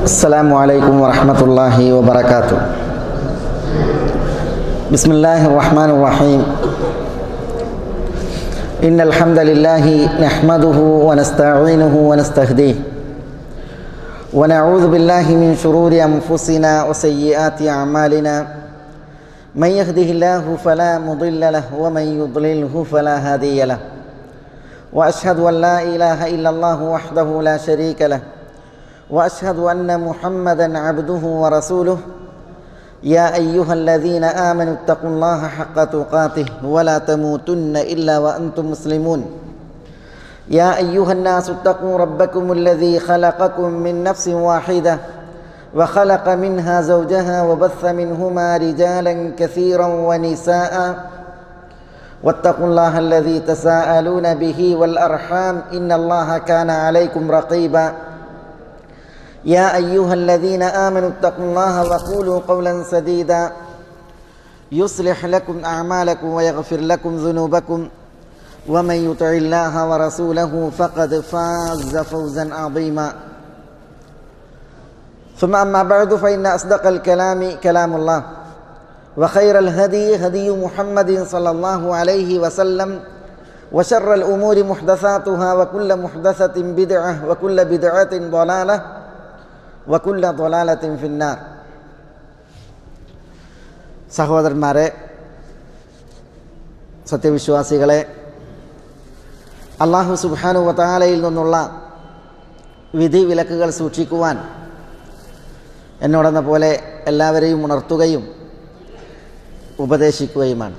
السلام عليكم ورحمة الله وبركاته. بسم الله الرحمن الرحيم. إن الحمد لله نحمده ونستعينه ونستهديه ونعوذ بالله من شرور أنفسنا وسيئات أعمالنا. من يهده الله فلا مضل له ومن يضلله فلا هادي له. وأشهد أن لا إله إلا الله وحده لا شريك له وأشهد أن محمدًا عبده ورسوله. يا أيها الذين آمنوا اتقوا الله حق تقاته ولا تموتن إلا وأنتم مسلمون. يا أيها الناس اتقوا ربكم الذي خلقكم من نفس واحدة وخلق منها زوجها وبث منهما رجالا كثيرا ونساء واتقوا الله الذي تساءلون به والأرحام إن الله كان عليكم رقيبا. يا أيها الذين آمنوا اتقوا الله وقولوا قولا سديدا يصلح لكم أعمالكم ويغفر لكم ذنوبكم ومن يطع الله ورسوله فقد فاز فوزا عظيما. ثم أما بعد فإن أصدق الكلام كلام الله وخير الهدي هدي محمد صلى الله عليه وسلم وشر الأمور محدثاتها وكل محدثة بدعة وكل بدعة ضلالة വകുല്ല ضലാലത്തിൻ ഫിന്നാർ. സഹോദരന്മാരെ, സത്യവിശ്വാസികളെ, അല്ലാഹു സുബ്ഹാനഹു വ തആലയിൽ നിന്നുള്ള വിധി വിലക്കുകൾ സൂക്ഷിക്കുവാൻ എന്നോടെന്ന പോലെ എല്ലാവരെയും ഉണർത്തുകയും ഉപദേശിക്കുകയുമാണ്.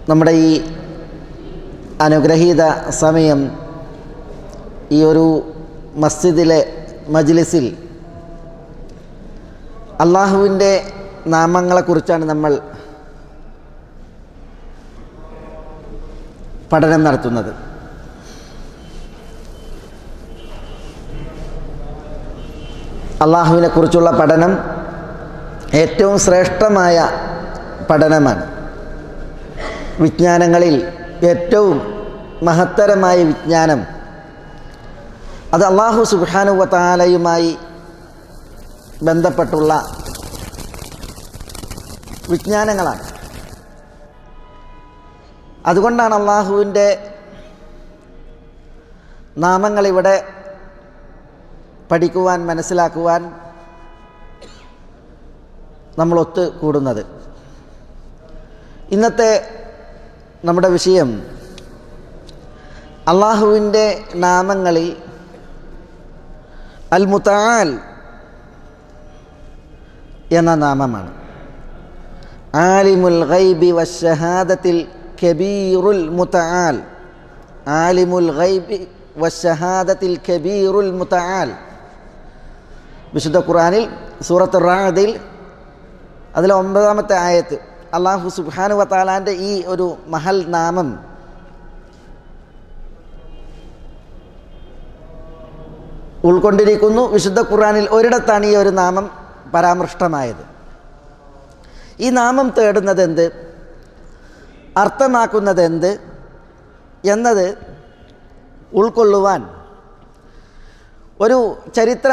നമ്മുടെ ഈ അനുഗ്രഹീത സമയം ഈ ഒരു മസ്ജിദിലെ മജ്ലിസിൽ അള്ളാഹുവിൻ്റെ നാമങ്ങളെക്കുറിച്ചാണ് നമ്മൾ പഠനം നടത്തുന്നത്. അള്ളാഹുവിനെക്കുറിച്ചുള്ള പഠനം ഏറ്റവും ശ്രേഷ്ഠമായ പഠനമാണ്. വിജ്ഞാനങ്ങളിൽ ഏറ്റവും മഹത്തരമായ വിജ്ഞാനം അത് അല്ലാഹു സുബ്ഹാനഹു വ തആലയുമായി ബന്ധപ്പെട്ടുള്ള വിജ്ഞാനങ്ങളാണ്. അതുകൊണ്ടാണ് അല്ലാഹുവിൻ്റെ നാമങ്ങളിവിടെ പഠിക്കുവാൻ മനസ്സിലാക്കുവാൻ നമ്മൾ ഒത്തു കൂടുന്നത്. ഇന്നത്തെ നമ്മുടെ വിഷയം അല്ലാഹുവിൻ്റെ നാമങ്ങളിൽ അൽ മുതആൽ എന്ന നാമമാണ്. ആലിമുൽ ഗൈബി വശഹാദത്തിൽ കബീറുൽ മുതആൽ. ആലിമുൽ ഗൈബി വശഹാദത്തിൽ കബീറുൽ മുതആൽ. വിശുദ്ധ ഖുർആനിൽ സൂറത്തുർ റഅദിൽ അതിലെ 9-ാമത്തെ ആയത്ത് അല്ലാഹു സുബ്ഹാനഹു വ തആലാൻ്റെ ഈ ഒരു മഹൽ നാമം ഉൾക്കൊണ്ടിരിക്കുന്നു. വിശുദ്ധ ഖുർആനിൽ ഒരിടത്താണ് ഈ ഒരു നാമം പരാമൃഷ്ടമായത്. ഈ നാമം തേടുന്നത് എന്ത്, അർത്ഥമാക്കുന്നത് എന്ത് എന്നത് ഉൾക്കൊള്ളുവാൻ ഒരു ചരിത്ര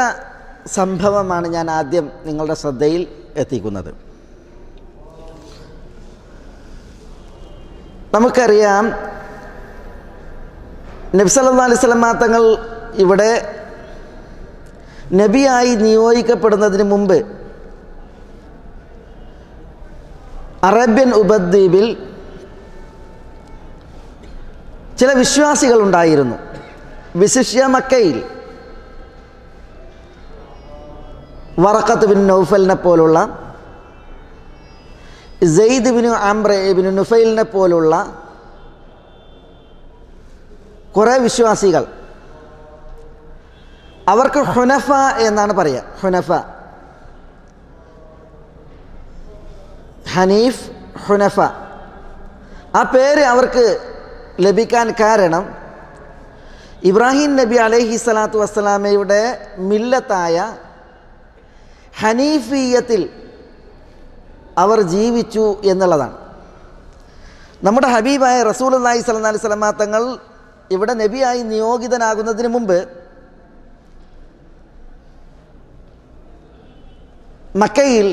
സംഭവമാണ് ഞാൻ ആദ്യം നിങ്ങളുടെ ശ്രദ്ധയിൽ എത്തിക്കുന്നത്. നമുക്കറിയാം, നബി സല്ലല്ലാഹു അലൈഹി വസല്ലം തങ്ങൾ ഇവിടെ നബിയായി നിയോഗിക്കപ്പെടുന്നതിന് മുമ്പ് അറേബ്യൻ ഉപദ്വീപിൽ ചില വിശ്വാസികളുണ്ടായിരുന്നു. വിശിഷ്യ മക്കയിൽ വറഖത്ത് ബിൻ നൗഫലിനെ പോലുള്ള, സെയ്ദ് ബിൻ അംർ ബിൻ നുഫൈലിനെ പോലുള്ള കുറേ വിശ്വാസികൾ. അവർക്ക് ഹുനഫ എന്നാണ് പറയുക. ഹുനഫ, ഹനീഫ്, ഹുനഫ. ആ പേര് അവർക്ക് ലഭിക്കാൻ കാരണം ഇബ്രാഹിം നബി അലൈഹി സ്വലാത്തു വസ്സലാമയുടെ മില്ലത്തായ ഹനീഫിയത്തിൽ അവർ ജീവിച്ചു എന്നുള്ളതാണ്. നമ്മുടെ ഹബീബായ റസൂലുള്ളാഹി സ്വല്ലല്ലാഹി അലൈഹി വസല്ലം തങ്ങൾ ഇവിടെ നബിയായി നിയോഗിതനാകുന്നതിന് മുമ്പ് മക്കയിൽ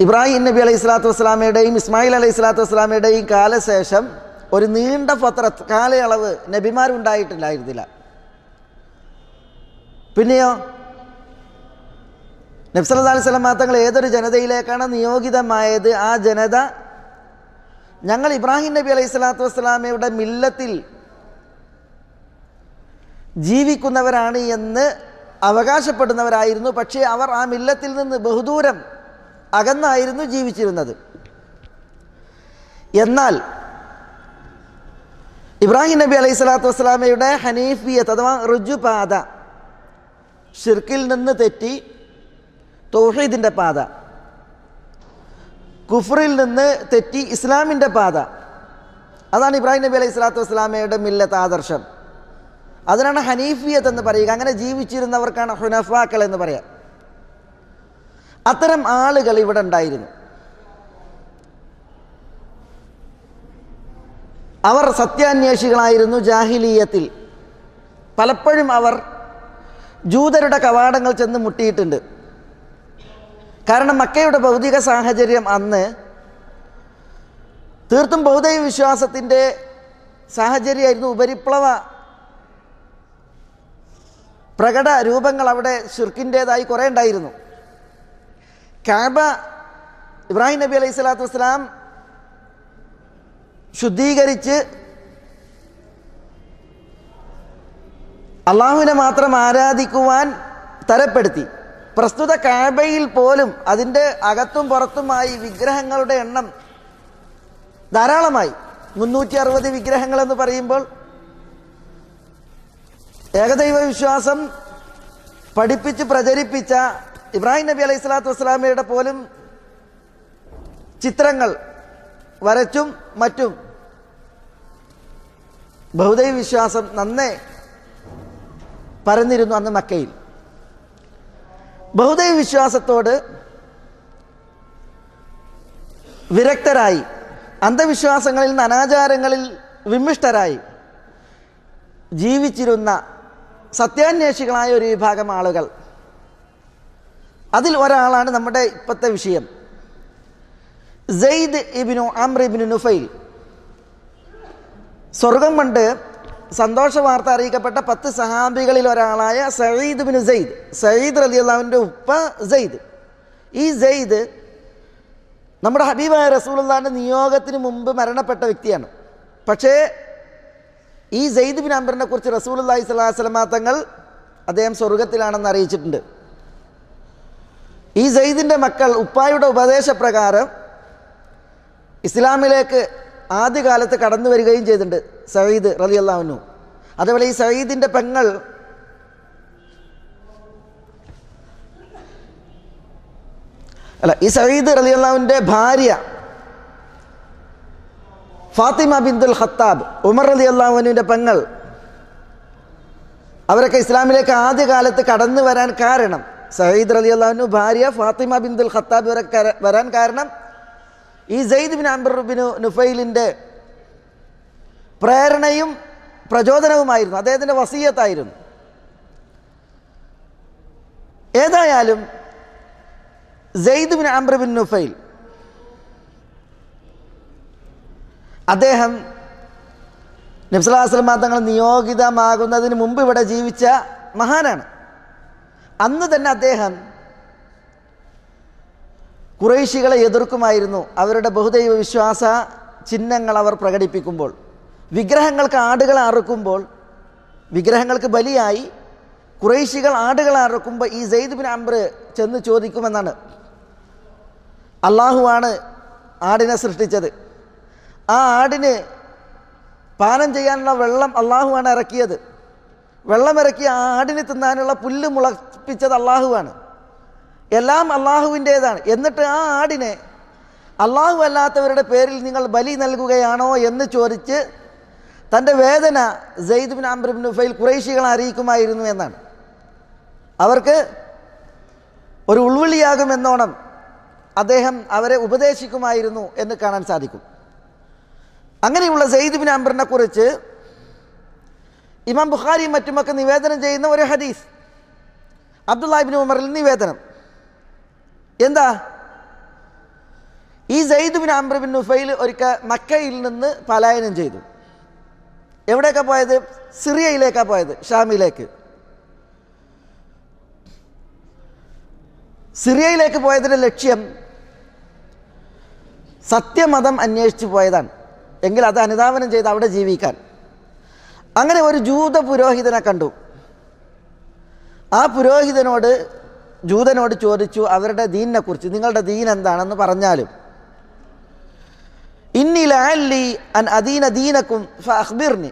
ഇബ്രാഹിം നബി അലൈഹി സ്വലാത്തു വസ്സലാമയുടെയും ഇസ്മായിൽ അലൈഹി സ്വലാത്തു വസ്സലാമയുടെയും കാലശേഷം ഒരു നീണ്ട ഫത്രത്ത് കാലയളവ് നബിമാരുണ്ടായിട്ടില്ലായിരുന്നില്ല. പിന്നെയോ നബി സല്ലല്ലാഹു അലൈഹി വസല്ലം തങ്ങൾ ഏതൊരു ജനതയിലേക്കാണ് നിയോഗിതമായത്, ആ ജനത ഞങ്ങൾ ഇബ്രാഹിം നബി അലൈഹി സ്വലാത്തു വസ്സലാമയുടെ മില്ലത്തിൽ ജീവിക്കുന്നവരാണ് എന്ന് അവകാശപ്പെടുന്നവരായിരുന്നു. പക്ഷേ അവർ ആ മില്ലത്തിൽ നിന്ന് ബഹുദൂരം അകന്നായിരുന്നു ജീവിച്ചിരുന്നത്. എന്നാൽ ഇബ്രാഹിം നബി അലൈഹി സ്വലാത്തു വസ്സലാമയുടെ ഹനീഫിയത്ത് അഥവാ റുജുപാത, ഷിർക്കിൽ നിന്ന് തെറ്റി തൗഹീദിൻ്റെ പാത, കുഫറിൽ നിന്ന് തെറ്റി ഇസ്ലാമിൻ്റെ പാത, അതാണ് ഇബ്രാഹിം നബി അലൈഹി സ്വലാത്തു വസ്സലാമയുടെ മില്ലത്ത് ആദർശം. അതിനാണ് ഹനീഫിയത്ത് എന്ന് പറയുക. അങ്ങനെ ജീവിച്ചിരുന്നവർക്കാണ് ഹുനഫാക്കൾ എന്ന് പറയാം. അത്തരം ആളുകൾ ഇവിടെ ഉണ്ടായിരുന്നു. അവർ സത്യാന്വേഷികളായിരുന്നു. ജാഹിലിയത്തിൽ പലപ്പോഴും അവർ ജൂതരുടെ കവാടങ്ങൾ ചെന്ന് മുട്ടിയിട്ടുണ്ട്. കാരണം മക്കയുടെ ഭൗതിക സാഹചര്യം അന്ന് തീർത്തും ബൗദ്ധ വിശ്വാസത്തിൻ്റെ സാഹചര്യമായിരുന്നു. ഉപരിപ്ലവ പ്രകട രൂപങ്ങൾ അവിടെ ഷിർക്കിൻ്റേതായി കുറേ ഉണ്ടായിരുന്നു. കഅബ ഇബ്രാഹിം നബി അലൈഹി സ്വലാത്തു വസ്സലാം ശുദ്ധീകരിച്ച് അള്ളാഹുവിനെ മാത്രം ആരാധിക്കുവാൻ തരപ്പെടുത്തി. പ്രസ്തുത കഅബയിൽ പോലും അതിൻ്റെ അകത്തും പുറത്തുമായി വിഗ്രഹങ്ങളുടെ എണ്ണം ധാരാളമായി. 360 വിഗ്രഹങ്ങളെന്ന് പറയുമ്പോൾ ഏകദൈവ വിശ്വാസം പഠിപ്പിച്ച് പ്രചരിപ്പിച്ച ഇബ്രാഹിം നബി അലൈഹി സ്വലാത്തു വസ്സലാമയുടെ പോലും ചിത്രങ്ങൾ വരച്ചും മറ്റും ബഹുദൈവ വിശ്വാസം നന്നേ പരന്നിരുന്നു അന്ന് മക്കയിൽ. ബഹുദൈവ വിശ്വാസത്തോട് വിരക്തരായി, അന്ധവിശ്വാസങ്ങളിൽ നിന്ന് അനാചാരങ്ങളിൽ വിമിഷ്ടരായി ജീവിച്ചിരുന്ന സത്യാന്വേഷികളായ ഒരു വിഭാഗം ആളുകൾ. അതിൽ ഒരാളാണ് നമ്മുടെ ഇപ്പോഴത്തെ വിഷയം. സെയ്ദ് ഇബ്നു അംർ ഇബ്നു നുഫൈൽ. സ്വർഗം കൊണ്ട് സന്തോഷ വാർത്ത അറിയിക്കപ്പെട്ട 10 സഹാബികളിൽ ഒരാളായ സഈദ് ഇബ്നു സെയ്ദ്. സഈദ് റളിയല്ലാഹുവിൻ്റെ ഉപ്പ സെയ്ദ്. ഈ സെയ്ദ് നമ്മുടെ ഹബീബായ റസൂലുള്ളാഹിന്റെ നിയോഗത്തിന് മുമ്പ് മരണപ്പെട്ട വ്യക്തിയാണ്. പക്ഷേ ഈ സെയ്ദ് ബിൻ അംറിനെ കുറിച്ച് റസൂലുള്ളാഹി സ്വല്ലല്ലാഹു അലൈഹി വസല്ലം തങ്ങൾ അദ്ദേഹം സ്വർഗത്തിലാണെന്ന് അറിയിച്ചിട്ടുണ്ട്. ഈ സെയ്ദിൻ്റെ മക്കൾ ഉപ്പായുടെ ഉപദേശപ്രകാരം ഇസ്ലാമിലേക്ക് ആദ്യകാലത്ത് കടന്നു വരികയും ചെയ്തിട്ടുണ്ട് സഈദ് റളിയല്ലാഹു അൻഹു. അതേപോലെ ഈ സഈദിൻ്റെ പെങ്ങൾ ഈ സഈദ് റളിയല്ലാഹുവിൻ്റെ ഭാര്യ ഫാത്തിമ ബിന്തുൽ ഖത്താബ്, ഉമർ റളിയല്ലാഹു അൻഹുവിൻ്റെ പെങ്ങൾ, അവരൊക്കെ ഇസ്ലാമിലേക്ക് ആദ്യകാലത്ത് കടന്നു വരാൻ കാരണം, സഈദ് റളിയല്ലാഹു അൻഹു ഭാര്യ ഫാത്തിമ ബിന്തുൽ ഖത്താബ് ഇവരൊക്കെ വരാൻ കാരണം ഈ സെയ്ദ് ബിൻ അംർ ബിൻ നുഫൈലിൻ്റെ പ്രേരണയും പ്രചോദനവുമായിരുന്നു, അദ്ദേഹത്തിൻ്റെ വസിയത്തായിരുന്നു. ഏതായാലും Zaid bin Amr bin Nufail അദ്ദേഹം നബി സല്ലല്ലാഹു അലൈഹി വസല്ലം തങ്ങൾ നിയോഗിതമാകുന്നതിന് മുമ്പ് ഇവിടെ ജീവിച്ച മഹാനാണ്. അന്ന് തന്നെ അദ്ദേഹം ഖുറൈശികളെ എതിർക്കുമായിരുന്നു. അവരുടെ ബഹുദൈവ വിശ്വാസ ചിഹ്നങ്ങൾ അവർ പ്രകടിപ്പിക്കുമ്പോൾ, വിഗ്രഹങ്ങൾക്ക് ആടുകളെ അറുക്കുമ്പോൾ, വിഗ്രഹങ്ങൾക്ക് ബലിയായി ഖുറൈശികൾ ആടുകളെ അറുക്കുമ്പോൾ ഈ സെയ്ദ് ബിൻ അംർ ചെന്ന് ചോദിക്കുമെന്നാണ്, അള്ളാഹുവാണ് ആടിനെ സൃഷ്ടിച്ചത്, ആ ആടിന് പാനം ചെയ്യാനുള്ള വെള്ളം അള്ളാഹുവാണ് ഇറക്കിയത്, വെള്ളമിറക്കി ആ ആടിന് തിന്നാനുള്ള പുല്ല് മുളപ്പിച്ചത് അള്ളാഹുവാണ്, എല്ലാം അള്ളാഹുവിൻ്റേതാണ്. എന്നിട്ട് ആ ആടിനെ അള്ളാഹു അല്ലാത്തവരുടെ പേരിൽ നിങ്ങൾ ബലി നൽകുകയാണോ എന്ന് ചോദിച്ച് തൻ്റെ വേദന Zaid bin Amr bin Nufail ഖുറൈശികളെ അറിയിക്കുമായിരുന്നു എന്നാണ്. അവർക്ക് ഒരു ഉൾവിളിയാകുമെന്നോണം അദ്ദേഹം അവരെ ഉപദേശിക്കുമായിരുന്നു എന്ന് കാണാൻ സാധിക്കും. അങ്ങനെയുള്ള സെയ്ദ് ബിൻ അംറിനെ കുറിച്ച് ഇമാം ബുഖാരിയും മറ്റുമൊക്കെ നിവേദനം ചെയ്യുന്ന ഒരു ഹദീസ്, അബ്ദുല്ലാഹി ഇബ്നു ഉമറിൽ നിവേദനം എന്താ? ഈ Zaid bin Amr bin Nufail ഒരിക്കൽ മക്കയിൽ നിന്ന് പലായനം ചെയ്തു. എവിടേക്കാണ് പോയത്? സിറിയയിലേക്കാണ് പോയത്, ഷാമിലേക്ക്. സിറിയയിലേക്ക് പോയതിൻ്റെ ലക്ഷ്യം സത്യമതം അന്വേഷിച്ച് പോയതാണ്, എങ്കിൽ അത് അനുധാവനം ചെയ്ത് അവിടെ ജീവിക്കാൻ. അങ്ങനെ ഒരു ജൂത പുരോഹിതനെ കണ്ടു. ആ ജൂതനോട് ചോദിച്ചു അവരുടെ ദീനിനെ കുറിച്ച്, നിങ്ങളുടെ ദീൻ എന്താണെന്ന് പറഞ്ഞാലും. ഇന്നി ലഅല്ലി അൻ അദീന ദീനക്കും ഫഅഖ്ബിർനി,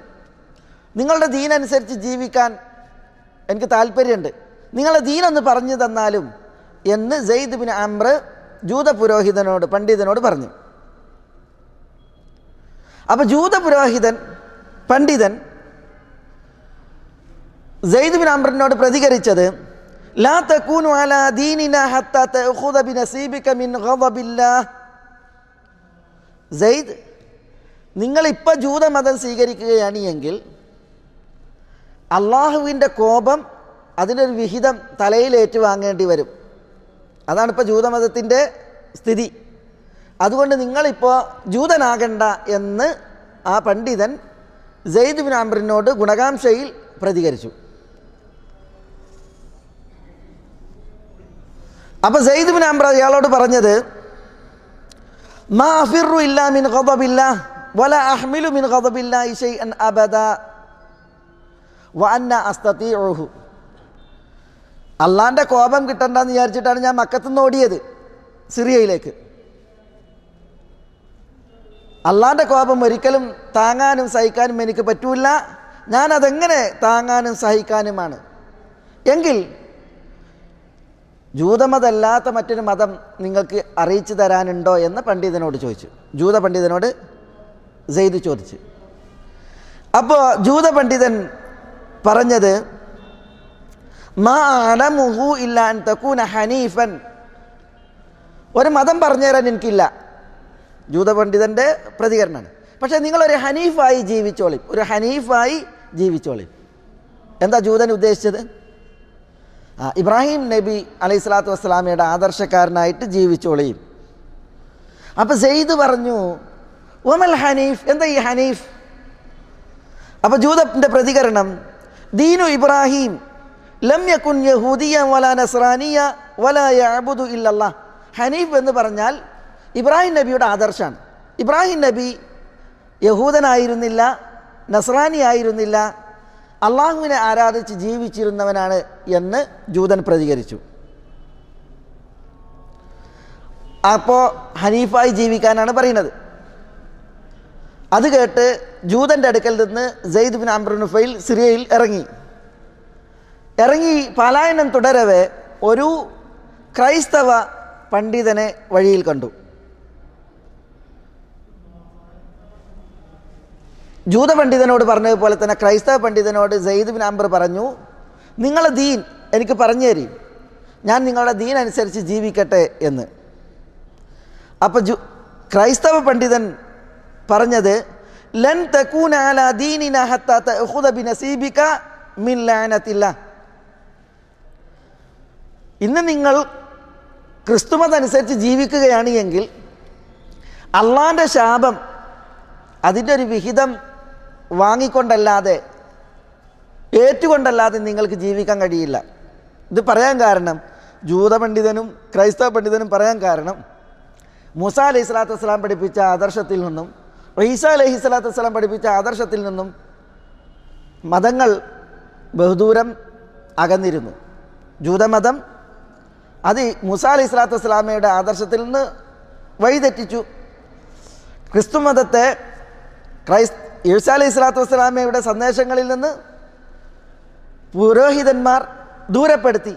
നിങ്ങളുടെ ദീനനുസരിച്ച് ജീവിക്കാൻ എനിക്ക് താല്പര്യമുണ്ട്, നിങ്ങളുടെ ദീനൊന്ന് പറഞ്ഞു തന്നാലും എന്ന് സെയ്ദ് ബിൻ അംർ ജൂത പുരോഹിതനോട്, പണ്ഡിതനോട് പറഞ്ഞു. അപ്പോൾ ജൂത പണ്ഡിതൻ സെയ്ദ് ബിൻ അംറിനോട് പ്രതികരിച്ചത്, ലാ തകൂനു അലാ ദീനിനാ ഹത്താ തഅഖുദ ബിനസീബിക മിൻ ഗളബില്ലാഹ്. സെയ്ദ്, നിങ്ങളിപ്പോൾ ജൂതമതം സ്വീകരിക്കുകയാണ് എങ്കിൽ അള്ളാഹുവിൻ്റെ കോപം അതിനൊരു വിഹിതം തലയിലേറ്റ് വാങ്ങേണ്ടി വരും. അതാണിപ്പോൾ ജൂതമതത്തിൻ്റെ സ്ഥിതി. അതുകൊണ്ട് നിങ്ങളിപ്പോൾ ജൂതനാകണ്ട എന്ന് ആ പണ്ഡിതൻ സെയ്ദ് ബിൻ അംറിനോട് ഗുണകാംക്ഷയിൽ പ്രതികരിച്ചു. അപ്പോൾ സെയ്ദ് ബിൻ അംർ അയാളോട് പറഞ്ഞത്, മാ അഫിറു ഇല്ലാ മിൻ ഗളബില്ലാഹ് വലാ അഹ്മിലു മിൻ ഗളബില്ലാഹി ശൈഅൻ അബദാ വഅന്ന അസ്തതീഉഹു. അള്ളാൻ്റെ കോപം കിട്ടണ്ടെന്ന് വിചാരിച്ചിട്ടാണ് ഞാൻ മക്കത്തുനിന്ന് ഓടിയത് സിറിയയിലേക്ക്. അള്ളാൻ്റെ കോപം ഒരിക്കലും താങ്ങാനും സഹിക്കാനും എനിക്ക് പറ്റൂല. ഞാനതെങ്ങനെ താങ്ങാനും സഹിക്കാനുമാണ്? എങ്കിൽ ജൂതമതല്ലാത്ത മറ്റൊരു മതം നിങ്ങൾക്ക് അറിയിച്ചു തരാനുണ്ടോ എന്ന് പണ്ഡിതനോട് ചോദിച്ചു. ജൂത പണ്ഡിതനോട് സെയ്ദ് ചോദിച്ചു. അപ്പോൾ ജൂത പണ്ഡിതൻ പറഞ്ഞത്, മാ അലമുഹു ഇല്ലാ അൻ തകൂന ഹനീഫൻ, ഒരു മതം പറഞ്ഞു തരാൻ എനിക്കില്ല. ജൂത പണ്ഡിതൻ്റെ പ്രതികരണമാണ്. പക്ഷേ നിങ്ങളൊരു ഹനീഫായി ജീവിച്ചോളി. എന്താ ജൂതൻ ഉദ്ദേശിച്ചത്? ഇബ്രാഹിം നബി അലൈഹി സ്വലാത്തു വസ്സലാമയുടെ ആദർശക്കാരനായിട്ട് ജീവിച്ചോളിയും. അപ്പോൾ സെയ്ദ് പറഞ്ഞു, വമൽ ഹനീഫ്, എന്താ ഈ ഹനീഫ്? അപ്പോൾ ജൂതൻ്റെ പ്രതികരണം, ദീനു ഇബ്രാഹിം ലം യകുൻ യഹൂദിയ വലാ നസ്രാനിയ വലാ യഅബുദു ഇല്ലല്ലാഹ്. ഹനീഫ് എന്ന് പറഞ്ഞാൽ ഇബ്രാഹിം നബിയുടെ ആദർശമാണ്. ഇബ്രാഹിം നബി യഹൂദനായിരുന്നില്ല, നസ്രാനി ആയിരുന്നില്ല, അള്ളാഹുവിനെ ആരാധിച്ച് ജീവിച്ചിരുന്നവനാണ് എന്ന് ജൂതൻ പ്രതികരിച്ചു. അപ്പോൾ ഹനീഫായി ജീവിക്കാനാണ് പറയുന്നത്. അത് കേട്ട് ജൂതൻ്റെ അടുക്കൽ നിന്ന് സെയ്ദ് ബിൻ അംർ നുഫൈൽ സിറിയയിൽ ഇറങ്ങി പലായനം തുടരവേ ഒരു ക്രൈസ്തവ പണ്ഡിതനെ വഴിയിൽ കണ്ടു. ജൂത പണ്ഡിതനോട് പറഞ്ഞതുപോലെ തന്നെ ക്രൈസ്തവ പണ്ഡിതനോട് സെയ്ദ് ബിൻ അംർ പറഞ്ഞു, നിങ്ങളെ ദീൻ എനിക്ക് പറഞ്ഞു തരും, ഞാൻ നിങ്ങളുടെ ദീൻ അനുസരിച്ച് ജീവിക്കട്ടെ എന്ന്. അപ്പോൾ ക്രൈസ്തവ പണ്ഡിതൻ പറഞ്ഞത്, ലൻ തകൂന അലാ ദീനിനാ ഹത്താ തഅഖുദ ബിനസീബിക മിൻ ലഅനത്തില്ലാഹ്. ഇന്ന് നിങ്ങൾ ക്രിസ്തുമതനുസരിച്ച് ജീവിക്കുകയാണ് എങ്കിൽ അള്ളാൻ്റെ ശാപം അതിൻ്റെ ഒരു വിഹിതം വാങ്ങിക്കൊണ്ടല്ലാതെ, ഏറ്റുകൊണ്ടല്ലാതെ നിങ്ങൾക്ക് ജീവിക്കാൻ കഴിയില്ല. ഇത് പറയാൻ കാരണം, ജൂത പണ്ഡിതനും ക്രൈസ്തവ പണ്ഡിതനും പറയാൻ കാരണം, മൂസ അലൈഹി സ്വലാത്തു വസ്സലാം പഠിപ്പിച്ച ആദർശത്തിൽ നിന്നും ഈസ അലൈഹി സ്വലാത്തു വസ്സലാം പഠിപ്പിച്ച ആദർശത്തിൽ നിന്നും മതങ്ങൾ ബഹുദൂരം അകന്നിരുന്നു. ജൂതമതം അത് മൂസ അലൈഹി സ്വലാത്തു വസ്സലാമയുടെ ആദർശത്തിൽ നിന്ന് വഴിതെറ്റിച്ചു. ക്രിസ്തു മതത്തെ ഈസ അലൈഹി സ്വലാത്തു വസ്സലാമയുടെ സന്ദേശങ്ങളിൽ നിന്ന് പുരോഹിതന്മാർ ദൂരപ്പെടുത്തി.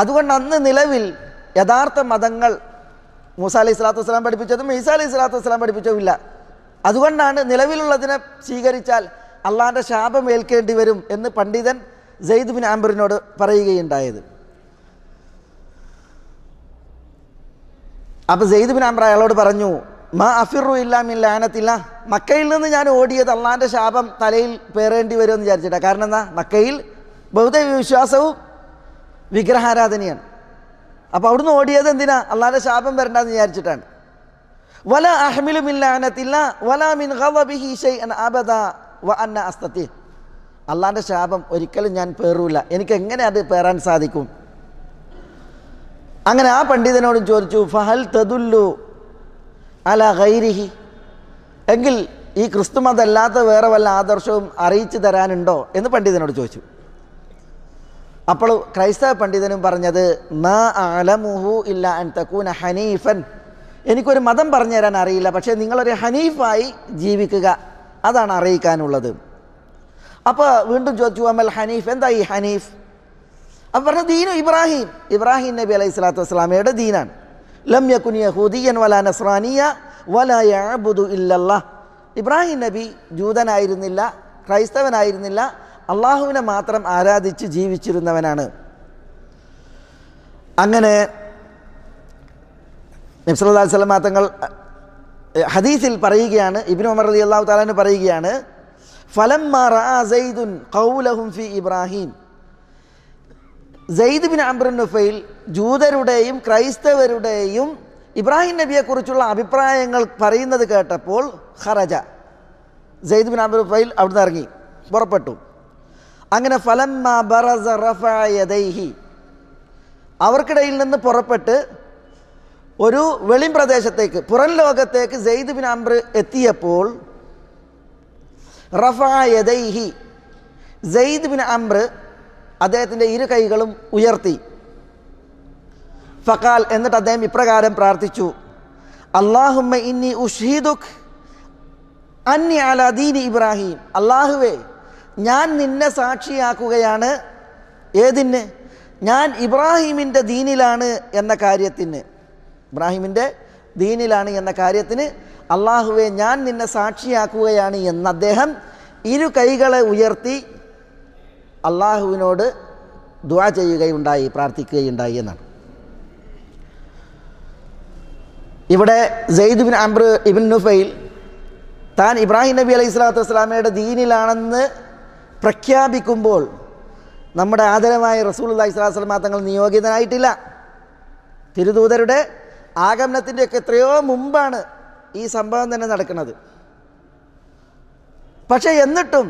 അതുകൊണ്ട് അന്ന് നിലവിൽ യഥാർത്ഥ മതങ്ങൾ മൂസ അലൈഹി സ്വലാത്തു വസ്സലാം പഠിപ്പിച്ചതും ഈസ അലൈഹി സ്വലാത്തു വസ്സലാം പഠിപ്പിച്ചതും ഇല്ല. അതുകൊണ്ടാണ് നിലവിലുള്ളതിനെ സ്വീകരിച്ചാൽ അള്ളാൻ്റെ ശാപം ഏൽക്കേണ്ടി വരും എന്ന് പണ്ഡിതൻ സെയ്ദ് ബിൻ അംറിനോട് പറയുകയുണ്ടായത്. അപ്പോൾ സെയ്ദ് ബിൻ അംർ അയാളോട് പറഞ്ഞു, മാ അഫിറു ഇല്ലാ മിൻ ലഅനത്തില്ലാഹ്, മക്കയിൽ നിന്ന് ഞാൻ ഓടിയത് അള്ളാഹിൻ്റെ ശാപം തലയിൽ പേറേണ്ടി വരുമെന്ന് വിചാരിച്ചിട്ടാണ്. കാരണം എന്താ, മക്കയിൽ ബൗദ്ധ വിശ്വാസവും വിഗ്രഹാരാധനയാണ്. അപ്പോൾ അവിടുന്ന് ഓടിയത് എന്തിനാ, അള്ളാഹിൻ്റെ ശാപം വരണ്ടെന്ന് വിചാരിച്ചിട്ടാണ്. വല അഹ്മിലു മിൻ ലഅനത്തില്ല വല മിൻ ഗളബിഹി ശൈഅൻ അബദ വ അന്ന അസ്തതി. അള്ളാഹിൻ്റെ ശാപം ഒരിക്കലും ഞാൻ പേറൂല, എനിക്ക് എങ്ങനെ അത് പേറാൻ സാധിക്കും? അങ്ങനെ ആ പണ്ഡിതനോടും ചോദിച്ചു, ഫഹൽ തദുല്ലു അല ഗൈരിഹി, എങ്കിൽ ഈ ക്രിസ്തുമതല്ലാത്ത വേറെ വല്ല ആദർശവും അറിയിച്ചു തരാനുണ്ടോ എന്ന് പണ്ഡിതനോട് ചോദിച്ചു. അപ്പോൾ ക്രൈസ്തവ പണ്ഡിതനും പറഞ്ഞത്, മാ അലമുഹു ഇല്ല അൻ തകൂന ഹനീഫൻ, എനിക്കൊരു മതം പറഞ്ഞു തരാൻ അറിയില്ല, പക്ഷേ നിങ്ങളൊരു ഹനീഫായി ജീവിക്കുക, അതാണ് അറിയിക്കാനുള്ളത്. അപ്പോൾ വീണ്ടും ചോദിച്ചു, അമൽ ഹനീഫ്, എന്താ ഈ ഹനീഫ്? അപ്പോൾ പറഞ്ഞു, ദീനു ഇബ്രാഹിം, ഇബ്രാഹിം നബി അലൈഹി സ്വലാത്തു വസ്സലാമയുടെ ദീനാണ്. ലം യകുൻ യഹൂദിയൻ വലാ നസ്രാനിയ വലാ യഅബുദു ഇല്ലല്ലാഹ്. ഇബ്രാഹിം നബി ജൂതനായിരുന്നില്ല, ക്രൈസ്തവനായിരുന്നില്ല, അള്ളാഹുവിനെ മാത്രം ആരാധിച്ച് ജീവിച്ചിരുന്നവനാണ്. അങ്ങനെ നബി സല്ലല്ലാഹു അലൈഹി വസല്ലം തങ്ങൾ ഹദീസിൽ പറയുകയാണ്, ഇബ്നു ഉമർ റളിയല്ലാഹു തആല അൻഹു പറയുകയാണ്, ഫലമ്മാ റഅ സൈദുൻ ഖൗലഹും ഫി Ibrahim, Zaid bin Amr bin Nufail ജൂതരുടെയും ക്രൈസ്തവരുടെയും ഇബ്രാഹിം നബിയെക്കുറിച്ചുള്ള അഭിപ്രായങ്ങൾ പറയുന്നത് കേട്ടപ്പോൾ ഖറജ, സെയ്ദ് ബിൻ അംർ ബിൻ നുഫൈൽ അവിടുന്ന് ഇറങ്ങി പുറപ്പെട്ടു. അങ്ങനെ ഫലമ്മാ ബറസ റഫഅ യദൈഹി, അവർക്കിടയിൽ നിന്ന് പുറപ്പെട്ട് ഒരു വെളിം പ്രദേശത്തേക്ക്, പുറം ലോകത്തേക്ക് സെയ്ദ് ബിൻ അംർ എത്തിയപ്പോൾ റഫഅ യദൈഹി, സെയ്ദ് ബിൻ അംർ അദ്ദേഹത്തിൻ്റെ ഇരു കൈകളും ഉയർത്തി. ഫഖാൽ, എന്നിട്ട് അദ്ദേഹം ഇപ്രകാരം പ്രാർത്ഥിച്ചു, അല്ലാഹുമ്മ ഇന്നി ഉഷ്ഹിദുക് അന്നി അലാ ദീനി ഇബ്രാഹിം, അല്ലാഹുവേ ഞാൻ നിന്നെ സാക്ഷിയാക്കുകയാണ്. ഏതിന്? ഞാൻ ഇബ്രാഹിമിൻ്റെ ദീനിലാണ് എന്ന കാര്യത്തിന്, ഇബ്രാഹിമിൻ്റെ ദീനിലാണ് എന്ന കാര്യത്തിന് അല്ലാഹുവേ ഞാൻ നിന്നെ സാക്ഷിയാക്കുകയാണ് എന്ന് അദ്ദേഹം ഇരു കൈകളെ ഉയർത്തി അള്ളാഹുവിനോട് ദുആ ചെയ്യുകയുണ്ടായി, പ്രാർത്ഥിക്കുകയുണ്ടായി എന്നാണ്. ഇവിടെ സെയ്ദ് ബിൻ അംർ ഇബ്ൻ നുഫൈൽ താൻ ഇബ്രാഹിം നബി അലൈഹി സ്വലാത്തു വസ്സലാമയുടെ ദീനിലാണെന്ന് പ്രഖ്യാപിക്കുമ്പോൾ നമ്മുടെ ആദരമായ റസൂലുള്ളാഹി സ്വല്ലല്ലാഹു അലൈഹി വസല്ലം തങ്ങൾ നിയോഗിതനായിട്ടില്ല. തിരുദൂതരുടെ ആഗമനത്തിൻ്റെയൊക്കെ എത്രയോ മുമ്പാണ് ഈ സംഭവം തന്നെ നടക്കുന്നത്. പക്ഷേ എന്നിട്ടും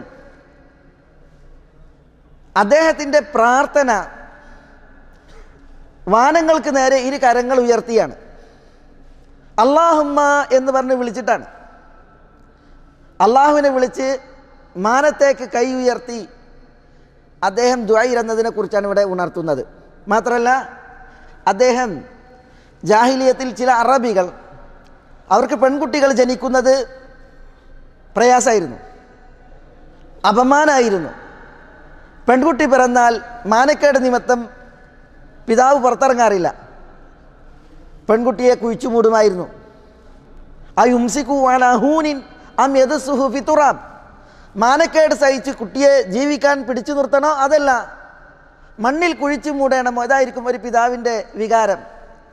അദ്ദേഹത്തിൻ്റെ പ്രാർത്ഥന വാനങ്ങൾക്ക് നേരെ ഇരു കരങ്ങൾ ഉയർത്തിയാണ്, അല്ലാഹുമ്മ എന്ന് പറഞ്ഞ് വിളിച്ചിട്ടാണ്. അള്ളാഹുവിനെ വിളിച്ച് മാനത്തേക്ക് കൈ ഉയർത്തി അദ്ദേഹം ദുആ ഇരുന്നതിനെ കുറിച്ചാണ് ഇവിടെ ഉണർത്തുന്നത്. മാത്രമല്ല, അദ്ദേഹം ജാഹിലിയത്തിൽ ചില അറബികൾ, അവർക്ക് പെൺകുട്ടികൾ ജനിക്കുന്നത് പ്രയാസമായിരുന്നു, അപമാനമായിരുന്നു. പെൺകുട്ടി പിറന്നാൽ മാനക്കേട് നിമിത്തം പിതാവ് പുറത്തിറങ്ങാറില്ല, പെൺകുട്ടിയെ കുഴിച്ചു മൂടുമായിരുന്നു. ആ യുംസിക്കു അലാ ഹൂനിൻ അം യദ്സുഹു ഫി തുറാബ്, മാനക്കേട് സഹിച്ച് കുട്ടിയെ ജീവിക്കാൻ പിടിച്ചു നിർത്തണോ അതല്ല മണ്ണിൽ കുഴിച്ചു മൂടണമോ, ഇതായിരിക്കും ഒരു പിതാവിൻ്റെ വികാരം.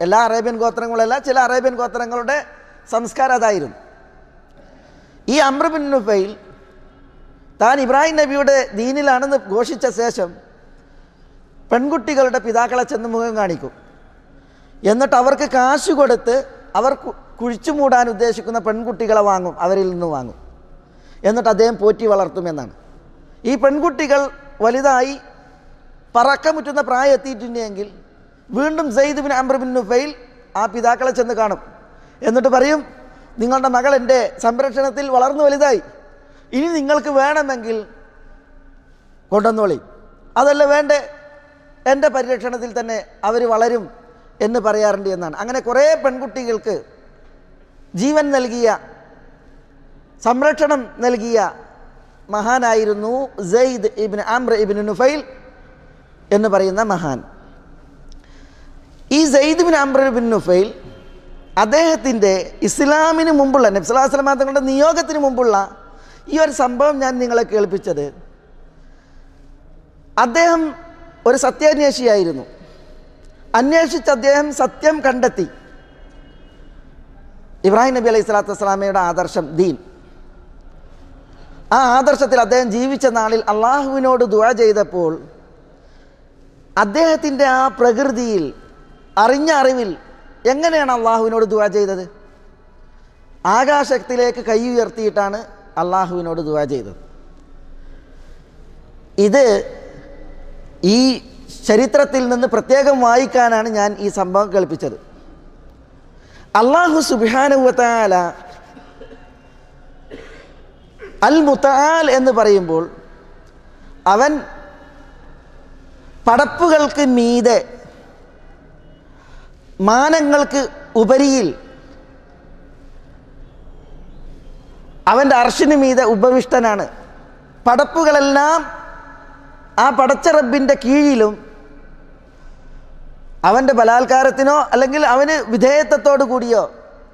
എല്ലാ അറേബ്യൻ ഗോത്രങ്ങളല്ല, ചില അറേബ്യൻ ഗോത്രങ്ങളുടെ സംസ്കാരം അതായിരുന്നു. ഈ അംർ ബിൻ നുഫൈൽ താൻ ഇബ്രാഹിം നബിയുടെ ദീനിലാണെന്ന് ഘോഷിച്ച ശേഷം പെൺകുട്ടികളുടെ പിതാക്കളെ ചെന്ന് മുഖം കാണിക്കും. എന്നിട്ട് അവർക്ക് കാശ് കൊടുത്ത് അവർ കുഴിച്ചു മൂടാൻ ഉദ്ദേശിക്കുന്ന പെൺകുട്ടികളെ വാങ്ങും, അവരിൽ നിന്ന് വാങ്ങും. എന്നിട്ട് അദ്ദേഹം പോറ്റി വളർത്തുമെന്നാണ്. ഈ പെൺകുട്ടികൾ വലുതായി പറക്കമുറ്റുന്ന പ്രായം എത്തിയിട്ടുണ്ടെങ്കിൽ വീണ്ടും Zaid bin Amr bin Nufail ആ പിതാക്കളെ ചെന്ന് കാണും. എന്നിട്ട് പറയും, നിങ്ങളുടെ മകൾ എൻ്റെ സംരക്ഷണത്തിൽ വളർന്നു വലുതായി, ഇനി നിങ്ങൾക്ക് വേണമെങ്കിൽ കൊണ്ടുവന്നോളി, അതല്ല വേണ്ടേ എൻ്റെ പരിരക്ഷണത്തിൽ തന്നെ അവർ വളരും എന്ന് പറയാറുണ്ട് എന്നാണ്. അങ്ങനെ കുറേ പെൺകുട്ടികൾക്ക് ജീവൻ നൽകിയ, സംരക്ഷണം നൽകിയ മഹാനായിരുന്നു സെയ്ദ് ഇബ്ൻ അംർ ഇബ്ൻ നുഫൈൽ എന്ന് പറയുന്ന മഹാൻ. ഈ Zaid bin Amr bin Nufail അദ്ദേഹത്തിൻ്റെ ഇസ്ലാമിന് മുമ്പുള്ള, നബി സല്ലല്ലാഹു അലൈഹി വസല്ലം തങ്ങളുടെ നിയോഗത്തിന് മുമ്പുള്ള ഈ ഒരു സംഭവം ഞാൻ നിങ്ങളെ കേൾപ്പിച്ചത്, അദ്ദേഹം ഒരു സത്യാന്വേഷിയായിരുന്നു. അന്വേഷിച്ച് അദ്ദേഹം സത്യം കണ്ടെത്തി. ഇബ്രാഹിം നബി അലൈഹി സ്വലാത്തു വസ്സലാമയുടെ ആദർശം, ദീൻ, ആ ആദർശത്തിൽ അദ്ദേഹം ജീവിച്ച നാളിൽ അള്ളാഹുവിനോട് ദുആ ചെയ്തപ്പോൾ അദ്ദേഹത്തിൻ്റെ ആ പ്രകൃതിയിൽ അറിഞ്ഞ അറിവിൽ എങ്ങനെയാണ് അള്ളാഹുവിനോട് ദുആ ചെയ്തത്? ആകാശത്തിലേക്ക് കൈ ഉയർത്തിയിട്ടാണ് അള്ളാഹുവിനോട് ദുആ ചെയ്തത്. ഇത് ഈ ചരിത്രത്തിൽ നിന്ന് പ്രത്യേകം വായിക്കാനാണ് ഞാൻ ഈ സംഭവം കേൾപ്പിച്ചത്. അല്ലാഹു സുബ്ഹാനഹു വ തആല അൽ മുതആൽ എന്ന് പറയുമ്പോൾ അവൻ പടപ്പുകൾക്ക് മീതെ, മാനങ്ങൾക്ക് ഉപരിയിൽ, അവൻ്റെ അർശിന് മീതെ ഉപവിഷ്ടനാണ്. പടപ്പുകളെല്ലാം ആ പടച്ച റബ്ബിൻ്റെ കീഴിലും അവൻ്റെ ബലാത്കാരത്തിനോ അല്ലെങ്കിൽ അവന് വിധേയത്വത്തോടു കൂടിയോ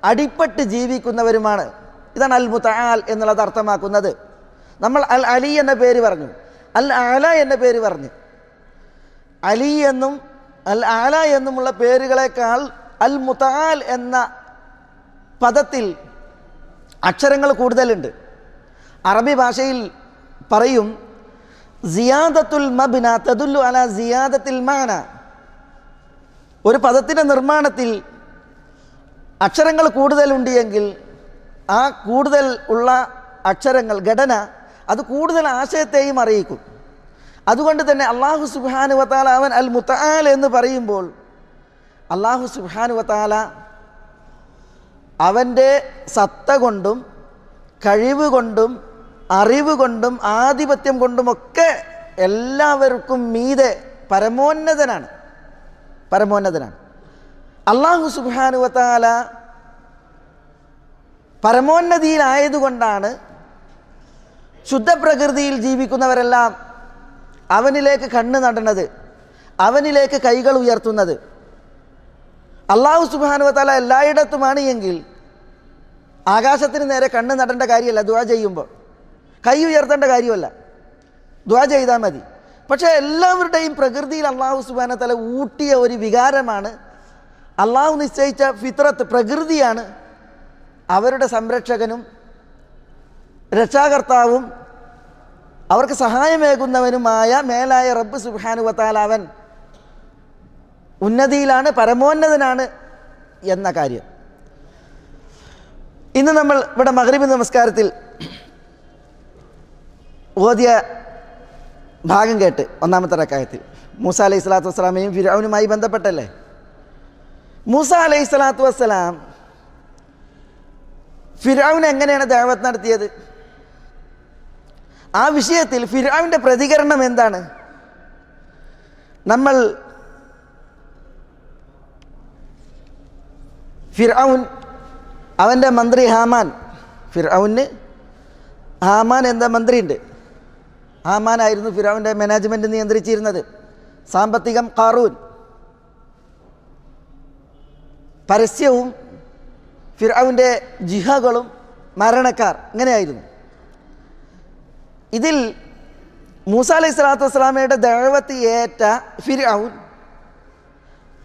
അടിപ്പെട്ട് ജീവിക്കുന്നവരുമാണ്. ഇതാണ് അൽ മുതആൽ എന്നുള്ളത് അർത്ഥമാക്കുന്നത്. നമ്മൾ അൽ അലി എന്ന പേര് പറഞ്ഞു, അൽ ആല എന്ന പേര് പറഞ്ഞു. അലി എന്നും അൽ ആല എന്നുമുള്ള പേരുകളെക്കാൾ അൽ മുതആൽ എന്ന പദത്തിൽ അക്ഷരങ്ങൾ കൂടുതലുണ്ട്. അറബി ഭാഷയിൽ പറയും സിയാദത്തുൽ മബ്ന തദുല്ലു അലാ സിയാദത്തിൽ മാന. ഒരു പദത്തിൻ്റെ നിർമ്മാണത്തിൽ അക്ഷരങ്ങൾ കൂടുതലുണ്ട് എങ്കിൽ ആ കൂടുതൽ ഉള്ള അക്ഷരങ്ങൾ, ഘടന, അത് കൂടുതൽ ആശയത്തെയും അറിയിക്കും. അതുകൊണ്ട് തന്നെ അല്ലാഹു സുബ്ഹാനഹു വ തആല അവൻ അൽ മുതആൽ എന്ന് പറയുമ്പോൾ അല്ലാഹു സുബ്ഹാനഹു വ തആല അവൻ്റെ സത്ത കൊണ്ടും കഴിവ് കൊണ്ടും അറിവ് കൊണ്ടും ആധിപത്യം കൊണ്ടുമൊക്കെ എല്ലാവർക്കും മീതെ പരമോന്നതനാണ്. അല്ലാഹു സുബ്ഹാനഹു വ തആല പരമോന്നതിയിലായതുകൊണ്ടാണ് ശുദ്ധപ്രകൃതിയിൽ ജീവിക്കുന്നവരെല്ലാം അവനിലേക്ക് കണ്ണ് നടണത്, അവനിലേക്ക് കൈകൾ ഉയർത്തുന്നത്. അല്ലാഹു സുബ്ഹാനഹു വ തആല എല്ലായിടത്തുമാണ് എങ്കിൽ ആകാശത്തിന് നേരെ കണ്ണ് നടേണ്ട കാര്യമല്ല. ദുആ ചെയ്യുമ്പോൾ കൈ ഉയർത്തേണ്ട കാര്യമല്ല, ദുആ ചെയ്താൽ മതി. പക്ഷേ എല്ലാവരുടെയും പ്രകൃതിയിൽ അല്ലാഹു സുബ്ഹാനഹു വ തആല ഊട്ടിയ ഒരു വികാരമാണ്, അല്ലാഹു നിശ്ചയിച്ച ഫിത്രത്ത്, പ്രകൃതിയാണ് അവരുടെ സംരക്ഷകനും രക്ഷാകർത്താവും അവർക്ക് സഹായമേകുന്നവനുമായ മേലായ റബ്ബ് സുബ്ഹാനഹു വ തആല അവൻ ഉന്നതിയിലാണ്, പരമോന്നതനാണ് എന്ന കാര്യം. ഇന്ന് നമ്മൾ ഇവിടെ മഗ്രിബ് നമസ്കാരത്തിൽ ഓതിയ ഭാഗം കേട്ട്, ഒന്നാമത്തെ റക്അത്തിൽ മൂസ അലൈഹി സ്വലാത്തു വസ്സലാമയും ഫിർഔനുമായി ബന്ധപ്പെട്ടല്ലേ. മൂസ അലൈഹി സ്വലാത്തു വസ്സലാം ഫിർഔൻ എങ്ങനെയാണ് ദഅവത്ത് നടത്തിയത്? ആ വിഷയത്തിൽ ഫിർഔന്റെ പ്രതികരണം എന്താണ്? നമ്മൾ ഫിർഔൻ, അവൻ്റെ മന്ത്രി ഹാമാൻ, ഫിർഔന് ഹാമാൻ എന്ന മന്ത്രിയുണ്ട്. ഹാമാനായിരുന്നു ഫിർഔന്റെ മാനേജ്മെൻറ്റ് നിയന്ത്രിച്ചിരുന്നത്. സാമ്പത്തികം ഖാറൂൻ, പരസ്യവും ഫിർഔന്റെ ജിഹകളും മരണക്കാർ, ഇങ്ങനെയായിരുന്നു. ഇതിൽ മൂസ അലൈഹി സ്വലാത്തു വസ്സലാമയുടെ ദഅവത്ത് ഏറ്റ ഫിർഔൻ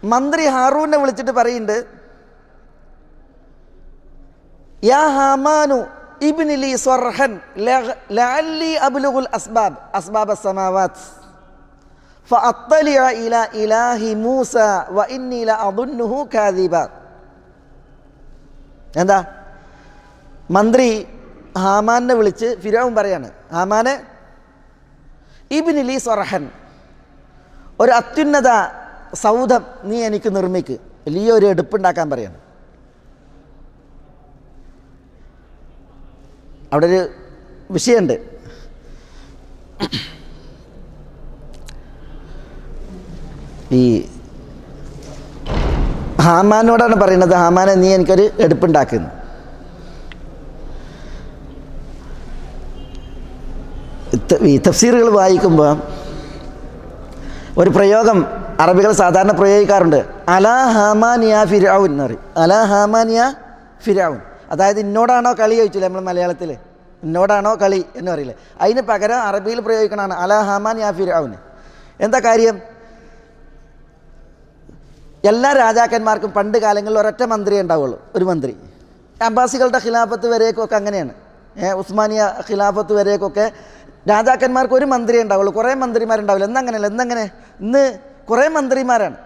മന്ത്രി ഹാറൂനെ വിളിച്ചിട്ട് പറയുന്നുണ്ട്, യാ ഹാമാനു ഇബ്നി ലി സർഹൻ ലഅല്ലി അബ്ലുഗുൽ അസ്ബാബ അസ്സമാവാത്ത് ഫഅത്തലിഅ ഇലാ ഇലാഹി മൂസ വ ഇന്നി ലഅദുന്നുഹു കാദിബ. എന്താ? മന്ത്രി ഹാമാനെ വിളിച്ച് ഫിർഔൻ പറയാണ്, ഹാമാനെ, ഇബ്നി ലി സർഹൻ, ഒരു അത്യുന്നത സൗധം നീ എനിക്ക് നിർമ്മിക്ക്, വലിയൊരു എടുപ്പുണ്ടാക്കാൻ പറയാണ്. അവിടെ ഒരു വിഷയമുണ്ട്. ഈ ഹാമാനോടാണ് പറയുന്നത്, ഹാമാനെ നീ എനിക്കൊരു എടുപ്പുണ്ടാക്കുന്നു. ഈ തഫ്സീറുകൾ വായിക്കുമ്പോൾ ഒരു പ്രയോഗം അറബികൾ സാധാരണ പ്രയോഗിക്കാറുണ്ട്, അലാ ഹാമാനിയ ഫിർഔൻ എന്ന് പറയും. അലാ ഹാമാനിയ ഫിർഔൻ, അതായത് ഇന്നോടാണോ കളി ചോദിച്ചില്ലേ നമ്മൾ മലയാളത്തിൽ, ഇന്നോടാണോ കളി എന്ന് പറയില്ലേ, അതിന് പകരം അറബിയിൽ പ്രയോഗിക്കണതാണ് അലാ ഹാമാനിയ ഫിർഔൻ. എന്താ കാര്യം? എല്ലാ രാജാക്കന്മാർക്കും പണ്ട് കാലങ്ങളിൽ ഒരൊറ്റ മന്ത്രിയേ ഉണ്ടാവുള്ളൂ, ഒരു മന്ത്രി. അബ്ബാസികളുടെ ഖിലാഫത്ത് വരേക്കൊക്കെ അങ്ങനെയാണ്. ഉസ്മാനിയ ഖിലാഫത്ത് വരേക്കൊക്കെ രാജാക്കന്മാർക്ക് ഒരു മന്ത്രിയേ ഉണ്ടാവുള്ളൂ, കുറേ മന്ത്രിമാരുണ്ടാവില്ല. എന്നങ്ങനെയല്ല, ഇന്ന് കുറേ മന്ത്രിമാരാണ്.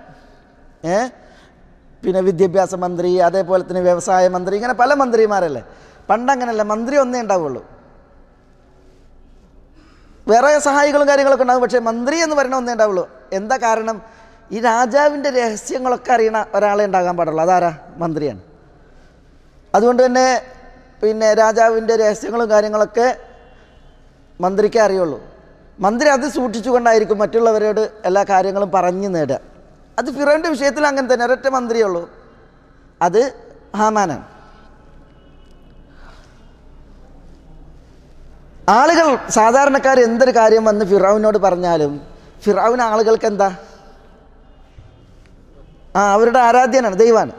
പിന്നെ വിദ്യാഭ്യാസ മന്ത്രി, അതേപോലെ തന്നെ വ്യവസായ മന്ത്രി, ഇങ്ങനെ പല മന്ത്രിമാരല്ലേ. പണ്ടങ്ങനെയല്ല, മന്ത്രി ഒന്നേ ഉണ്ടാവുള്ളൂ. വേറെ സഹായികളും കാര്യങ്ങളൊക്കെ ഉണ്ടാകും, പക്ഷേ മന്ത്രി എന്ന് പറയുന്ന ഒന്നേ ഉണ്ടാവുള്ളൂ. എന്താ കാരണം? ഈ രാജാവിൻ്റെ രഹസ്യങ്ങളൊക്കെ അറിയണ ഒരാളെ ഉണ്ടാകാൻ പാടുള്ളൂ. അതാരാ? മന്ത്രിയാണ്. അതുകൊണ്ട് തന്നെ പിന്നെ രാജാവിൻ്റെ രഹസ്യങ്ങളും കാര്യങ്ങളൊക്കെ മന്ത്രിക്കേ അറിയുള്ളൂ. മന്ത്രി അത് സൂക്ഷിച്ചുകൊണ്ടായിരിക്കും മറ്റുള്ളവരോട് എല്ലാ കാര്യങ്ങളും പറഞ്ഞു നേടുക. അത് ഫിറോൻ്റെ വിഷയത്തിൽ അങ്ങനെ തന്നെ, ഒരൊറ്റ മന്ത്രിയേ ഉള്ളൂ, അത് ഹാമാനാണ്. ആളുകൾ സാധാരണക്കാർ എന്തൊരു കാര്യം വന്ന് ഫിറൗനോട് പറഞ്ഞാലും ഫിറൗൻ ആളുകൾക്ക് എന്താ? അവരുടെ ആരാധ്യനാണ്, ദൈവമാണ്.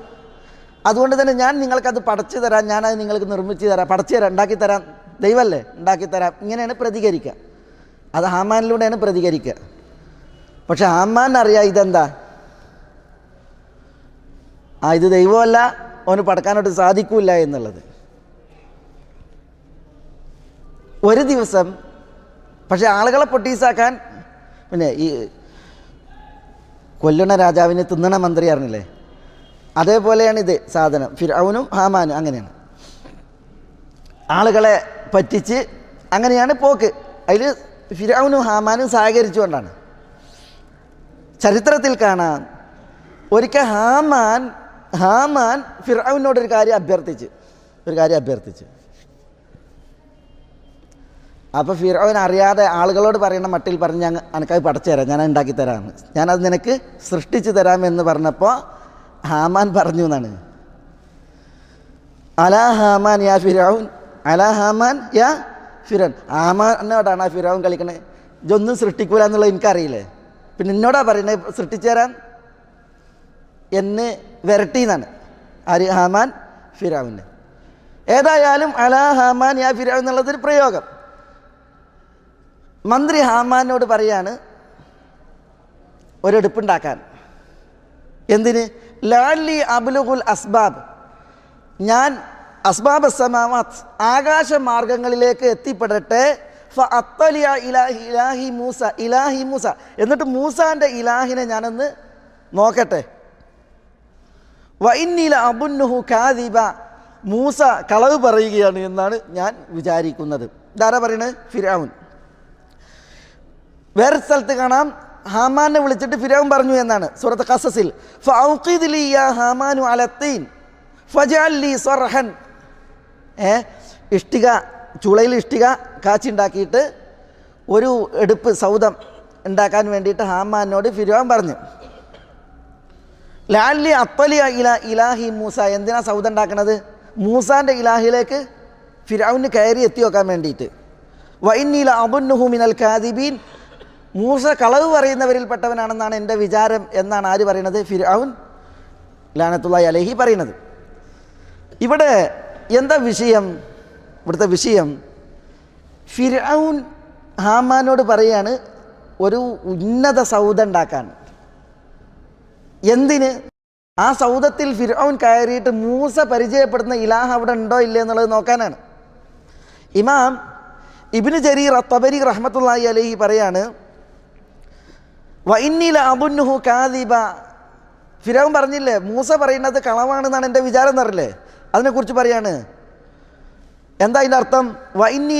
അതുകൊണ്ട് തന്നെ ഞാൻ നിങ്ങൾക്കത് പടച്ചു തരാം, ഞാനത് നിങ്ങൾക്ക് നിർമ്മിച്ചു തരാം, പടച്ചു തരാം, ഉണ്ടാക്കിത്തരാം, ദൈവമല്ലേ ഉണ്ടാക്കിത്തരാം, ഇങ്ങനെയാണ് പ്രതികരിക്കുക. അത് ഹാമാനിലൂടെയാണ് പ്രതികരിക്കുക. പക്ഷെ ഹാമാനറിയാം ഇതെന്താ, ഇത് ദൈവമല്ല, അവന് പടക്കാനോട്ട് സാധിക്കില്ല എന്നുള്ളത്. ഒരു ദിവസം പക്ഷെ ആളുകളെ പൊട്ടീസാക്കാൻ, പിന്നെ ഈ കൊല്ലണ രാജാവിന് തിന്നണ മന്ത്രി അറിഞ്ഞില്ലേ, അതേപോലെയാണ് ഇത് സാധനം. ഫിർഔനും ഹാമാനും അങ്ങനെയാണ്, ആളുകളെ പറ്റിച്ച് അങ്ങനെയാണ് പോക്ക്. അതിൽ ഫിർഔനും ഹാമാനും സഹകരിച്ചുകൊണ്ടാണ്. ചരിത്രത്തിൽ കാണാം, ഒരിക്കൽ ഹാമാൻ ഫിർഔനോട് ഒരു കാര്യം അഭ്യർത്ഥിച്ച്. അപ്പോൾ ഫിർഔൻ അറിയാതെ ആളുകളോട് പറയുന്ന മട്ടിൽ പറഞ്ഞ് എനിക്കത് പടച്ചു തരാം, ഞാനത് ഉണ്ടാക്കി തരാമെന്ന്, ഞാനത് നിനക്ക് സൃഷ്ടിച്ച് തരാമെന്ന് പറഞ്ഞപ്പോൾ ഹാമാൻ പറഞ്ഞു എന്നാണ്, അലാ ഹാമാൻ യാ ഫിർഔൻ, അലാ ഹാമാൻ യാ ഫിർഔൻ. ഹാമാനോടാണ് ആ ഫിർഔൻ കളിക്കണേ. ഇതൊന്നും സൃഷ്ടിക്കൂല എന്നുള്ളത് എനിക്കറിയില്ലേ, പിന്നെ എന്നോടാ പറയുന്നത് സൃഷ്ടിച്ചു തരാൻ എന്ന് വിരട്ടി എന്നാണ്. ആര്? ഹാമാൻ ഫിർഔന്. ഏതായാലും അലാ ഹാമാൻ യാ ഫിർഔൻ എന്നുള്ളതൊരു പ്രയോഗം. മന്ത്രി ഹാമാനോട് പറയാണ് ഒരെടുപ്പുണ്ടാക്കാൻ. എന്തിന്? ലഅല്ലി അബ്ലുഗുൽ അസ്ബാബ്, ഞാൻ അസ്ബാബ് സമാവാത്ത്, ആകാശമാർഗങ്ങളിലേക്ക് എത്തിപ്പെടട്ടെ. ഫഅത്തലിയ ഇലാഹി മൂസ, എന്നിട്ട് മൂസാൻ്റെ ഇലാഹിനെ ഞാനൊന്ന് നോക്കട്ടെ. വഇന്നി ലഅബുന്നുഹു കാദിബ, മൂസ കളവ് പറയുകയാണ് എന്നാണ് ഞാൻ വിചാരിക്കുന്നത്. ഇതാരാ പറയുന്നത്? ഫിർഔൻ. വേറെ സ്ഥലത്ത് കാണാം, ഹാമാനെ വിളിച്ചിട്ട് ഫിർഔൻ പറഞ്ഞു എന്നാണ് സൂറത്ത് ഖസസിൽ, ഫഔഖിദ് ലി യാ ഹാമാനു അലത്തീൻ ഫജഅൽ ലി സർഹൻ. ഇഷ്ടിക, ചുളയിൽ ഇഷ്ടിക കാച്ചുണ്ടാക്കിയിട്ട് ഒരു എടുപ്പ് സൗദം ഉണ്ടാക്കാൻ വേണ്ടിയിട്ട് ഹാമാനോട് ഫിർഔൻ പറഞ്ഞു. ലഅല്ലി അത്തലിയ ഇലാഹി മൂസ, എന്തിനാ സൗദം ഉണ്ടാക്കണത്? മൂസാൻ്റെ ഇലാഹിലേക്ക് ഫിർഔന് കയറി എത്തി നോക്കാൻ വേണ്ടിയിട്ട്. വഇന്നി ലഅബുന്നുഹു മിനൽ കാദിബീൻ, മൂസ കളവ് പറയുന്നവരിൽപ്പെട്ടവനാണെന്നാണ് എൻ്റെ വിചാരം എന്നാണ് ആര് പറയുന്നത്? ഫിർഔൻ ലഅനത്തുല്ലാഹി അലൈഹി പറയുന്നത്. ഇവിടെ എന്താ വിഷയം? ഇവിടുത്തെ വിഷയം, ഫിർഔൻ ഹാമാനോട് പറയാണ് ഒരു ഉന്നത സൗദം ഉണ്ടാക്കാൻ. എന്തിന്? ആ സൗദത്തിൽ ഫിർഔൻ കയറിയിട്ട് മൂസ പരിചയപ്പെടുന്ന ഇലാഹ് അവിടെ ഉണ്ടോ ഇല്ലേ എന്നുള്ളത് നോക്കാനാണ്. ഇമാം ഇബ്നു ജരീർ അത്തബരി റഹ്മത്തുള്ളാഹി അലൈഹി പറയാണ്, വഇന്നി ലഅബുന്നുഹു കാദിബ, ഫിർഔൻ പറഞ്ഞില്ലേ മൂസ പറയുന്നത് കളവാണെന്നാണ് എൻ്റെ വിചാരം എന്നറിയില്ലേ, അതിനെക്കുറിച്ച് പറയാണ്. എന്താ അതിൻ്റെ അർത്ഥം? വഇന്നി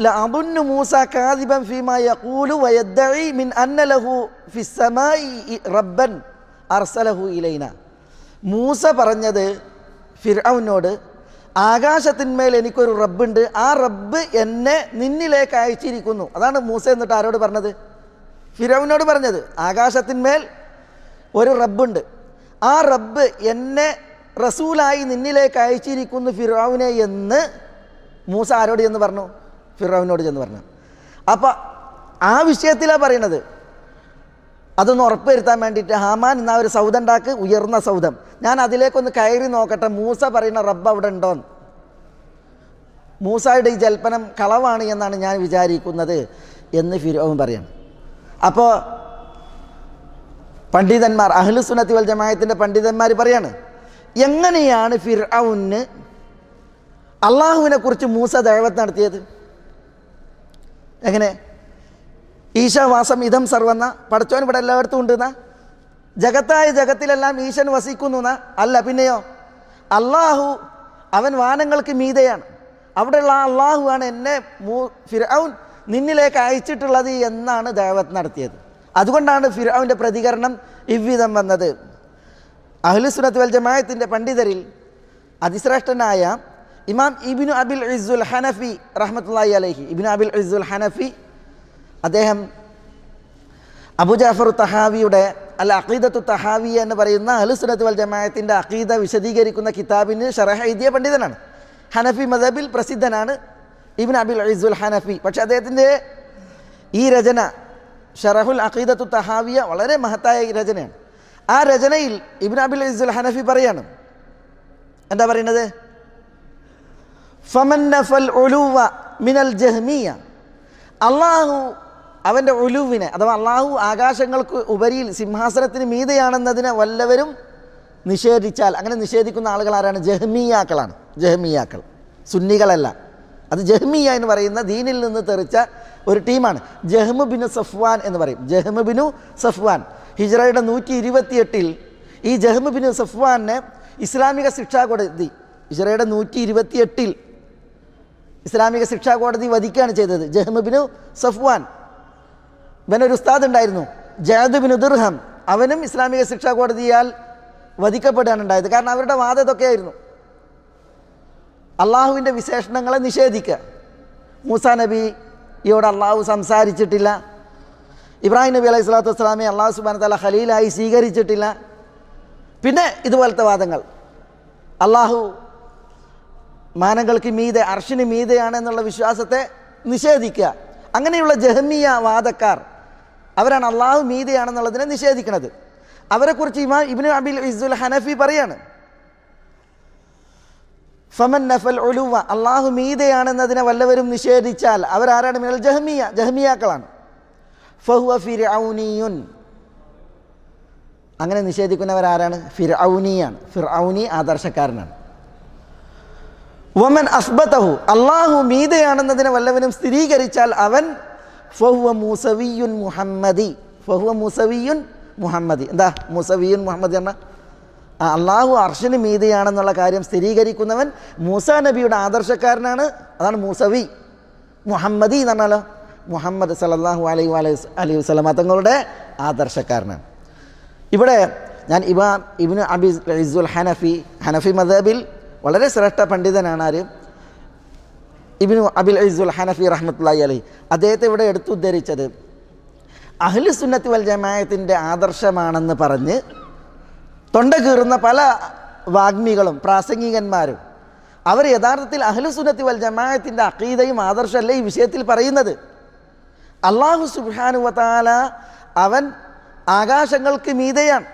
ലഅബുന്നു മൂസ കാദിബൻ ഫീമാ യഖൂലു വയദ്ദഇ മിൻ അന്ന ലഹു ഫിസ്സമാഇ റബ്ബൻ അർസലഹു ഇലൈന. മൂസ പറഞ്ഞത് ഫിർഔനോട്, ആകാശത്തിന്മേൽ എനിക്കൊരു റബ്ബുണ്ട്, ആ റബ്ബ് എന്നെ നിന്നിലേക്ക് അയച്ചിരിക്കുന്നു. അതാണ് മൂസ എന്നിട്ട് ആരോട് പറഞ്ഞത്? ഫിർഔനോട് പറഞ്ഞത്. ആകാശത്തിന്മേൽ ഒരു റബ്ബുണ്ട്, ആ റബ്ബ് എന്നെ റസൂലായി നിന്നിലേക്ക് അയച്ചിരിക്കുന്നു ഫിർഔനെ എന്ന് മൂസ ആരോട് ചെന്ന് പറഞ്ഞു? ഫിർഔനോട് ചെന്ന് പറഞ്ഞു. അപ്പം ആ വിഷയത്തിലാണ് പറയണത്. അതൊന്ന് ഉറപ്പുവരുത്താൻ വേണ്ടിയിട്ട് ഹാമാൻ എന്നാ ഒരു സൗദം ഉണ്ടാക്ക്, ഉയർന്ന സൗദം, ഞാൻ അതിലേക്കൊന്ന് കയറി നോക്കട്ടെ മൂസ പറയുന്ന റബ്ബ് അവിടെ ഉണ്ടോന്ന്. മൂസയുടെ ഈ ജൽപ്പനം കളവാണ് എന്നാണ് ഞാൻ വിചാരിക്കുന്നത് എന്ന് ഫിർഔൻ പറയണം. അപ്പോൾ പണ്ഡിതന്മാർ, അഹ്ലുസുന്നത്തി വൽ ജമാഅത്തിന്റെ പണ്ഡിതന്മാർ പറയാണ്, എങ്ങനെയാണ് ഫിർഔന് അള്ളാഹുവിനെ കുറിച്ച് മൂസ ദഅവത്ത് നടത്തിയത് എങ്ങനെ? ഈശാവാസം ഇതം സർവെന്ന, പടച്ചോൻ ഇവിടെ എല്ലായിടത്തും ഉണ്ടെന്ന, ജഗത്തായ ജഗത്തിലെല്ലാം ഈശൻ വസിക്കുന്നു അല്ല. പിന്നെയോ അള്ളാഹു അവൻ വാനങ്ങൾക്ക് മീതെയാണ്, അവിടെയുള്ള അള്ളാഹു ആണ് എന്നെ ഫിർഔൻ നിന്നിലേക്ക് അയച്ചിട്ടുള്ളത് എന്നാണ് ദഅവത്ത് നടത്തിയത്. അതുകൊണ്ടാണ് ഫിർഔൻ്റെ പ്രതികരണം ഇவ்விധം വന്നത്. അഹ്ലുസുന്നത്ത് വൽ ജമാഅത്തിൻ്റെ പണ്ഡിതരിൽ അതിശ്രേഷ്ഠനായ ഇമാം ഇബ്നു അബിൽ ഇസ്സുൽ ഹനഫി റഹ്മത്തുള്ളാഹി അലൈഹി, ഇബ്നു അബിൽ ഇസ്സുൽ ഹനഫി, അദ്ദേഹം അബൂ ജഅഫർ തഹാവിയുടെ അൽ അഖീദത്തു തഹാവിയ എന്ന് പറയുന്ന അഹ്ലുസുന്നത്ത് വൽ ജമാഅത്തിൻ്റെ അഖീദ വിശദീകരിക്കുന്ന കിതാബിന് ശറഹ് എഴുതിയ പണ്ഡിതനാണ്. ഹനഫി മദബിൽ പ്രസിദ്ധനാണ് ഇബ്നു അബിൽ ഇസ്സുൽ ഹനഫി. പക്ഷേ അദ്ദേഹത്തിൻ്റെ ഈ രചന ഷറഹുൽ അഖീദത്തു തഹാവിയ വളരെ മഹത്തായ രചനയാണ്. ആ രചനയിൽ ഇബ്നു അബിൽ ഇസ്സുൽ ഹനഫി പറയാണ്, എന്താ പറയുന്നത്? ഫമൻ നഫൽ ഉലുവ മിനൽ ജഹ്മിയ, അള്ളാഹു അവൻ്റെ ഉലുവിനെ അഥവാ അള്ളാഹു ആകാശങ്ങൾക്ക് ഉപരിയിൽ സിംഹാസനത്തിന് മീതെയാണെന്നതിനെ വല്ലവരും നിഷേധിച്ചാൽ, അങ്ങനെ നിഷേധിക്കുന്ന ആളുകൾ ആരാണ്? ജഹ്മിയാക്കളാണ്. ജഹ്മിയാക്കൾ, സുന്നികളല്ല. അത് ജഹ്മിയ എന്ന് പറയുന്ന ദീനിൽ നിന്ന് തെറിച്ച ഒരു ടീമാണ്. ജഹ്മു ബിനു സഫ്വാൻ എന്ന് പറയും. ജഹ്മു ബിനു സഫ്വാൻ ഹിജ്റയുടെ 128 ഈ ജഹ്മു ബിനു സഫ്വാനെ ഇസ്ലാമിക ശിക്ഷാ കോടതി ഹിജ്റയുടെ 128 ഇസ്ലാമിക ശിക്ഷാ കോടതി വധിക്കുകയാണ് ചെയ്തത്. ജഹ്മു ബിനു സഫ്വാൻ ഇവനൊരു ഉസ്താദ് ഉണ്ടായിരുന്നു, ജഅദ് ബിനു ദിർഹം, അവനും ഇസ്ലാമിക ശിക്ഷാ കോടതിയാൽ വധിക്കപ്പെടുകയാണ് ഉണ്ടായത്. കാരണം അവരുടെ വാദം ഇതൊക്കെയായിരുന്നു: അള്ളാഹുവിൻ്റെ വിശേഷണങ്ങളെ നിഷേധിക്കുക, മൂസാ നബിയോട് അള്ളാഹു സംസാരിച്ചിട്ടില്ല, ഇബ്രാഹിം നബി അലൈഹി സ്വലാത്തു വസ്സലാമെ അള്ളാഹു സുബ്ഹാനഹു വ തആല ഖലീലായി സ്വീകരിച്ചിട്ടില്ല, പിന്നെ ഇതുപോലത്തെ വാദങ്ങൾ, അള്ളാഹു മാനങ്ങൾക്ക് മീതെ അർശിന് മീതെയാണ് എന്നുള്ള വിശ്വാസത്തെ നിഷേധിക്കുക. അങ്ങനെയുള്ള ജഹ്മിയ വാദക്കാർ അവരാണ് അള്ളാഹു മീതെയാണെന്നുള്ളതിനെ നിഷേധിക്കുന്നത്. അവരെക്കുറിച്ച് ഇമാം ഇബ്നു അബിൽ ഇസ്സുൽ ഹനഫി പറയാണ്, ഫമൻ നഫൽ ഉലുവ, അള്ളാഹു മീതെയാണെന്നതിനെ വല്ലവരും നിഷേധിച്ചാൽ അവരാരാണ്? മിനൽ ജഹ്മിയ, ജഹ്മിയാക്കളാണ്. ഫഹുവ ഫിർഔനിയുൻ, അങ്ങനെ നിഷേധിക്കുന്നവരാരാണ്? ഫിർഔനിയാണ്. ഫിർഔനി ആദർശക്കാരനാണ്. വമൻ അസ്ബതഹു, അള്ളാഹു മീതെയാണെന്നതിനെ വല്ലവനും സ്ഥിരീകരിച്ചാൽ അവൻ ഫഹുവ മൂസവിയുൻ മുഹമ്മദി. ഫഹുവ മൂസവിയുൻ മുഹമ്മദി. എന്താ മൂസവിയുൻ മുഹമ്മദി എന്ന? അള്ളാഹു അർശിന് മീതെയാണെന്നുള്ള കാര്യം സ്ഥിരീകരിക്കുന്നവൻ മൂസാ നബിയുടെ ആദർശക്കാരനാണ്. അതാണ് മൂസവി. മുഹമ്മദി എന്ന് പറഞ്ഞാലോ മുഹമ്മദ് സല്ലല്ലാഹു അലൈഹി വസല്ലമ തങ്ങളുടെ ആദർശക്കാരനാണ്. ഇവിടെ ഞാൻ ഇമാം ഇബ്നു അബിൽ ഇസ്സുൽ ഹനഫി, ഹനഫി മദ്ഹബിൽ വളരെ ശ്രേഷ്ഠ പണ്ഡിതനാണ് ആര്? ഇബ്നു അബിൽ ഇസ്സുൽ ഹനഫി റഹ്മത്തുള്ളാഹി അലൈഹി. അദ്ദേഹത്തെ ഇവിടെ എടുത്തുദ്ധരിച്ചത് അഹ്ലു സുന്നത്തി വൽ ജമാഅത്തിൻ്റെ ആദർശമാണെന്ന് പറഞ്ഞ് തൊണ്ട കീറുന്ന പല വാഗ്മികളും പ്രാസംഗികന്മാരും അവർ യഥാർത്ഥത്തിൽ അഹ്ലു സുന്നത്തി വൽ ജമാഅത്തിൻ്റെ അഖീദയും ആദർശമല്ല ഈ വിഷയത്തിൽ പറയുന്നത്. അല്ലാഹു സുബ്ഹാനഹു വ തആല അവൻ ആകാശങ്ങൾക്ക് മീതെയാണ്,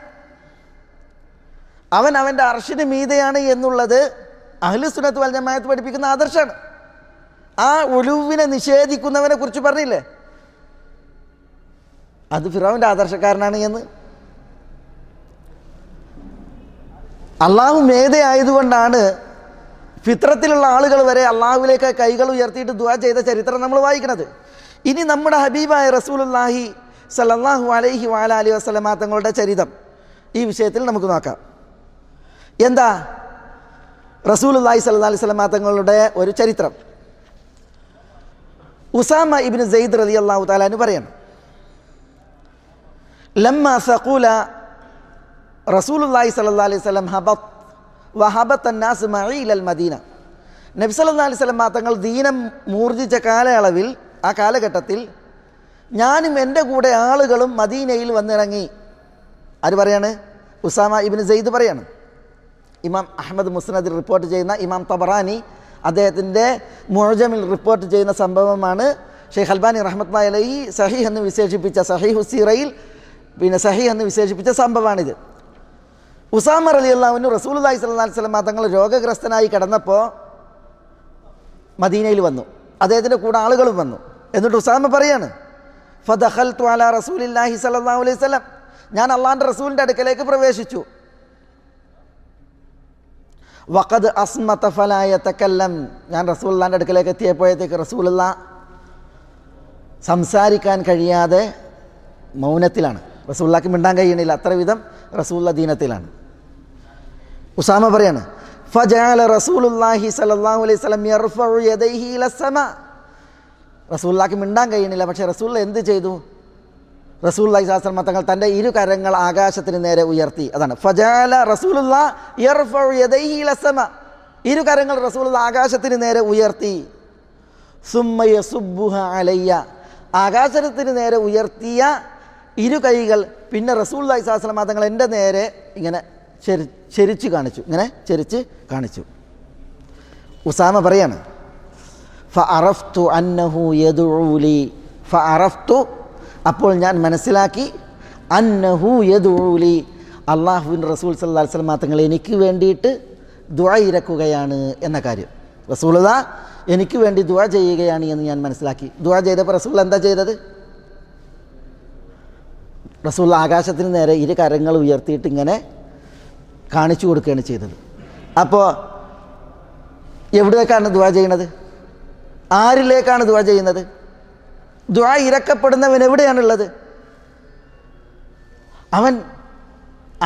അവൻ അവൻ്റെ അർശിന് മീതെയാണ് എന്നുള്ളത് അഹ്ലു സുന്നത്ത് വൽ ജമാഅത്ത് പഠിപ്പിക്കുന്ന ആദർശമാണ്. ആ ഉലുവിനെ നിഷേധിക്കുന്നവനെ കുറിച്ച് പറഞ്ഞില്ലേ, അത് ഫിറഔൻ്റെ ആദർശക്കാരനാണ് എന്ന്. അള്ളാഹു മേധ ആയതുകൊണ്ടാണ് ഫിത്രത്തിലുള്ള ആളുകൾ വരെ അള്ളാഹുവിലേക്ക് കൈകൾ ഉയർത്തിയിട്ട് ദുആ ചെയ്ത ചരിത്രം നമ്മൾ വായിക്കുന്നത്. ഇനി നമ്മുടെ ഹബീബായ റസൂലുള്ളാഹി സല്ലല്ലാഹു അലൈഹി വഅലൈഹി വസല്ലമ തങ്ങളുടെ ചരിത്രം ഈ വിഷയത്തിൽ നമുക്ക് നോക്കാം. എന്താ റസൂലുള്ളാഹി സ്വല്ലല്ലാഹു അലൈഹി വസല്ലമ തങ്ങളുടെ ഒരു ചരിത്രം? ഉസാമ ഇബ്നു സെയ്ദ് റളിയല്ലാഹു തആല അൻഹു പറയാണ്, ലമ്മ സഖൂല റസൂലുള്ളാഹി സ്വല്ലല്ലാഹു അലൈഹി വസല്ലം ഹബത്ത് വഹബത്ത അന്നാസ് മഈ ഇലൽ മദീന. നബി സല്ലല്ലാഹു അലൈഹി വസല്ലം തങ്ങൾ ദീനം മൂർജിച്ച കാലയളവിൽ, ആ കാലഘട്ടത്തിൽ ഞാനും എൻ്റെ കൂടെ ആളുകളും മദീനയിൽ വന്നിറങ്ങി. ആര് പറയാണ്? ഉസാമ ഇബ്നു സെയ്ദ് പറയാണ്. ഇമാം അഹ്മദ് മുസ്നദിൽ റിപ്പോർട്ട് ചെയ്യുന്ന, ഇമാം തബറാനി അദ്ദേഹത്തിൻ്റെ മുഅ്ജമിൽ റിപ്പോർട്ട് ചെയ്യുന്ന സംഭവമാണ്. ഷെയ്ഖ് അൽബാനി റഹ്മത്തുള്ളാഹി അലൈഹി സഹീഹ് എന്ന് വിശേഷിപ്പിച്ച, സഹീഹു സീറയിൽ പിന്നെ സഹീഹ് എന്ന് വിശേഷിപ്പിച്ച സംഭവമാണിത്. ഉസാമ റളിയല്ലാഹു അൻഹു റസൂലുള്ളാഹി സ്വല്ലല്ലാഹു അലൈഹി വസല്ലം തങ്ങൾ രോഗഗ്രസ്തനായി കിടന്നപ്പോൾ മദീനയിൽ വന്നു. അദ്ദേഹത്തിൻ്റെ കൂടെ ആളുകളും വന്നു. എന്നിട്ട് ഉസാമ പറയാണ്, ഫദഖൽതു അലാ റസൂലില്ലാഹി സ്വല്ലല്ലാഹു അലൈഹി വസല്ലം, ഞാൻ അള്ളാഹുവിൻ്റെ റസൂലിൻ്റെ അടുക്കലേക്ക് പ്രവേശിച്ചു. വഖദ് അസ്മത ഫലാ യതകല്ലം. ഞാൻ റസൂലുള്ളാഹിൻ്റെ അടുക്കലേക്ക് എത്തിയപ്പോഴത്തേക്ക് റസൂലുള്ള സംസാരിക്കാൻ കഴിയാതെ മൗനത്തിലാണ്. റസൂലുള്ളാഹിക്ക് മിണ്ടാൻ കഴിയണില്ല, അത്ര വിധം റസൂലുള്ള ദീനത്തിലാണ്. ഉസാമ പറയാണ്, ഫജഅല റസൂലുള്ളാഹി സ്വല്ലല്ലാഹു അലൈഹി വസല്ലം യർഫഉ യദൈഹി ഇലസ്സമാ. റസൂലുള്ളാഹിക്ക് മിണ്ടാൻ കഴിയണില്ല, പക്ഷേ റസൂലുള്ള എന്ത് ചെയ്തു? റസൂലുള്ളാഹി സ്വല്ലല്ലാഹു അലൈഹി വസല്ലം തങ്ങൾ തൻ്റെ ഇരു കരങ്ങൾ ആകാശത്തിന് നേരെ ഉയർത്തി. അതാണ് ഫജഅല റസൂലുള്ളാഹി യർഫഉ യദൈഹി ഇലസ്സമാ. ഇരു കരങ്ങൾ റസൂലുള്ള ആകാശത്തിന് നേരെ ഉയർത്തി. സുമ്മ യസുബ്ബുഹ അലയ്യ. ആകാശത്തിന് നേരെ ഉയർത്തിയ ഇരു കൈകൾ പിന്നെ റസൂലുള്ളാഹി സ്വല്ലല്ലാഹു അലൈഹി വസല്ലം തങ്ങൾ എൻ്റെ നേരെ ഇങ്ങനെ ചെരിച്ച് കാണിച്ചു, ഇങ്ങനെ ചെരിച്ച് കാണിച്ചു. ഉസാമ പറയാണ്, ഫഅറഫ്തു അന്നഹു യദ്ഉലി. ഫഅറഫ്തു, അപ്പോൾ ഞാൻ മനസ്സിലാക്കി, അന്നഹു യദ്ഉലി, അല്ലാഹുവിൻ്റെ റസൂൽ സല്ലല്ലാഹു അലൈഹി വസല്ലം തങ്ങൾ എനിക്ക് വേണ്ടിയിട്ട് ദുആ ഇരക്കുകയാണ് എന്ന കാര്യം. റസൂലുള്ളാഹി എനിക്ക് വേണ്ടി ദുആ ചെയ്യുകയാണ് എന്ന് ഞാൻ മനസ്സിലാക്കി. ദുആ ചെയ്തപ്പോൾ റസൂൽ എന്താ ചെയ്തത്? റസൂൽ ആകാശത്തിന് നേരെ ഇരു കരങ്ങൾ ഉയർത്തിയിട്ട് ഇങ്ങനെ കാണിച്ചു കൊടുക്കുകയാണ് ചെയ്തത്. അപ്പോൾ എവിടേക്കാണ് ദുആ ചെയ്യുന്നത്? ആരിലേക്കാണ് ദുആ ചെയ്യുന്നത്? ദുആ ഇരക്കപ്പെടുന്നവൻ എവിടെയാണുള്ളത്? അവൻ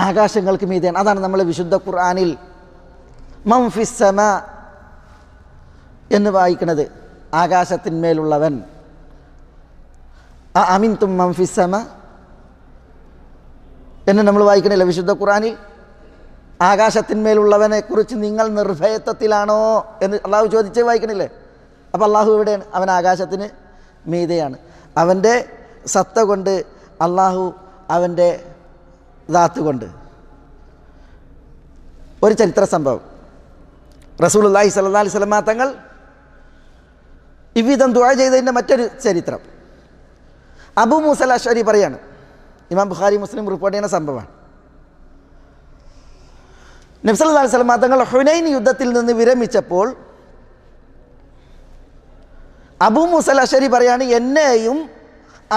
ആകാശങ്ങൾക്ക് മീതെയാണ്. അതാണ് നമ്മൾ വിശുദ്ധ ഖുർആനിൽ മൻ ഫിസ് സമാ എന്ന് വായിക്കുന്നത്. ആകാശത്തിന്മേലുള്ളവൻ. അമിൻതും മൻ ഫിസ് സമാ എന്ന് നമ്മൾ വായിക്കണില്ല വിശുദ്ധ ഖുർആനിൽ. ആകാശത്തിന്മേലുള്ളവനെ കുറിച്ച് നിങ്ങൾ നിർഭയത്വത്തിലാണോ എന്ന് അള്ളാഹു ചോദിച്ചേ വായിക്കണില്ലേ? അപ്പോൾ അള്ളാഹു എവിടെയാണ്? അവൻ ആകാശത്തിന് മീതെയാണ്. അവൻ്റെ സത്ത കൊണ്ട്, അള്ളാഹു അവൻ്റെ ദാത്ത് കൊണ്ട്. ഒരു ചരിത്ര സംഭവം, റസൂലുള്ളാഹി സ്വല്ലല്ലാഹു അലൈഹി വസല്ലം തങ്ങൾ ഇவ்விധം ദുആ ചെയ്തതിൻ്റെ മറ്റൊരു ചരിത്രം അബൂ മൂസ അശ്അരി പറയാണ്. ഇമാം ബുഖാരി മുസ്ലിം റിപ്പോർട്ട് ചെയ്യുന്ന സംഭവമാണ്. നബി സല്ലല്ലാഹു അലൈഹി വസല്ലം തങ്ങൾ ഹുനൈൻ യുദ്ധത്തിൽ നിന്ന് വിരമിച്ചപ്പോൾ അബൂ മൂസ അശ്അരി പറയാണ്, എന്നെയും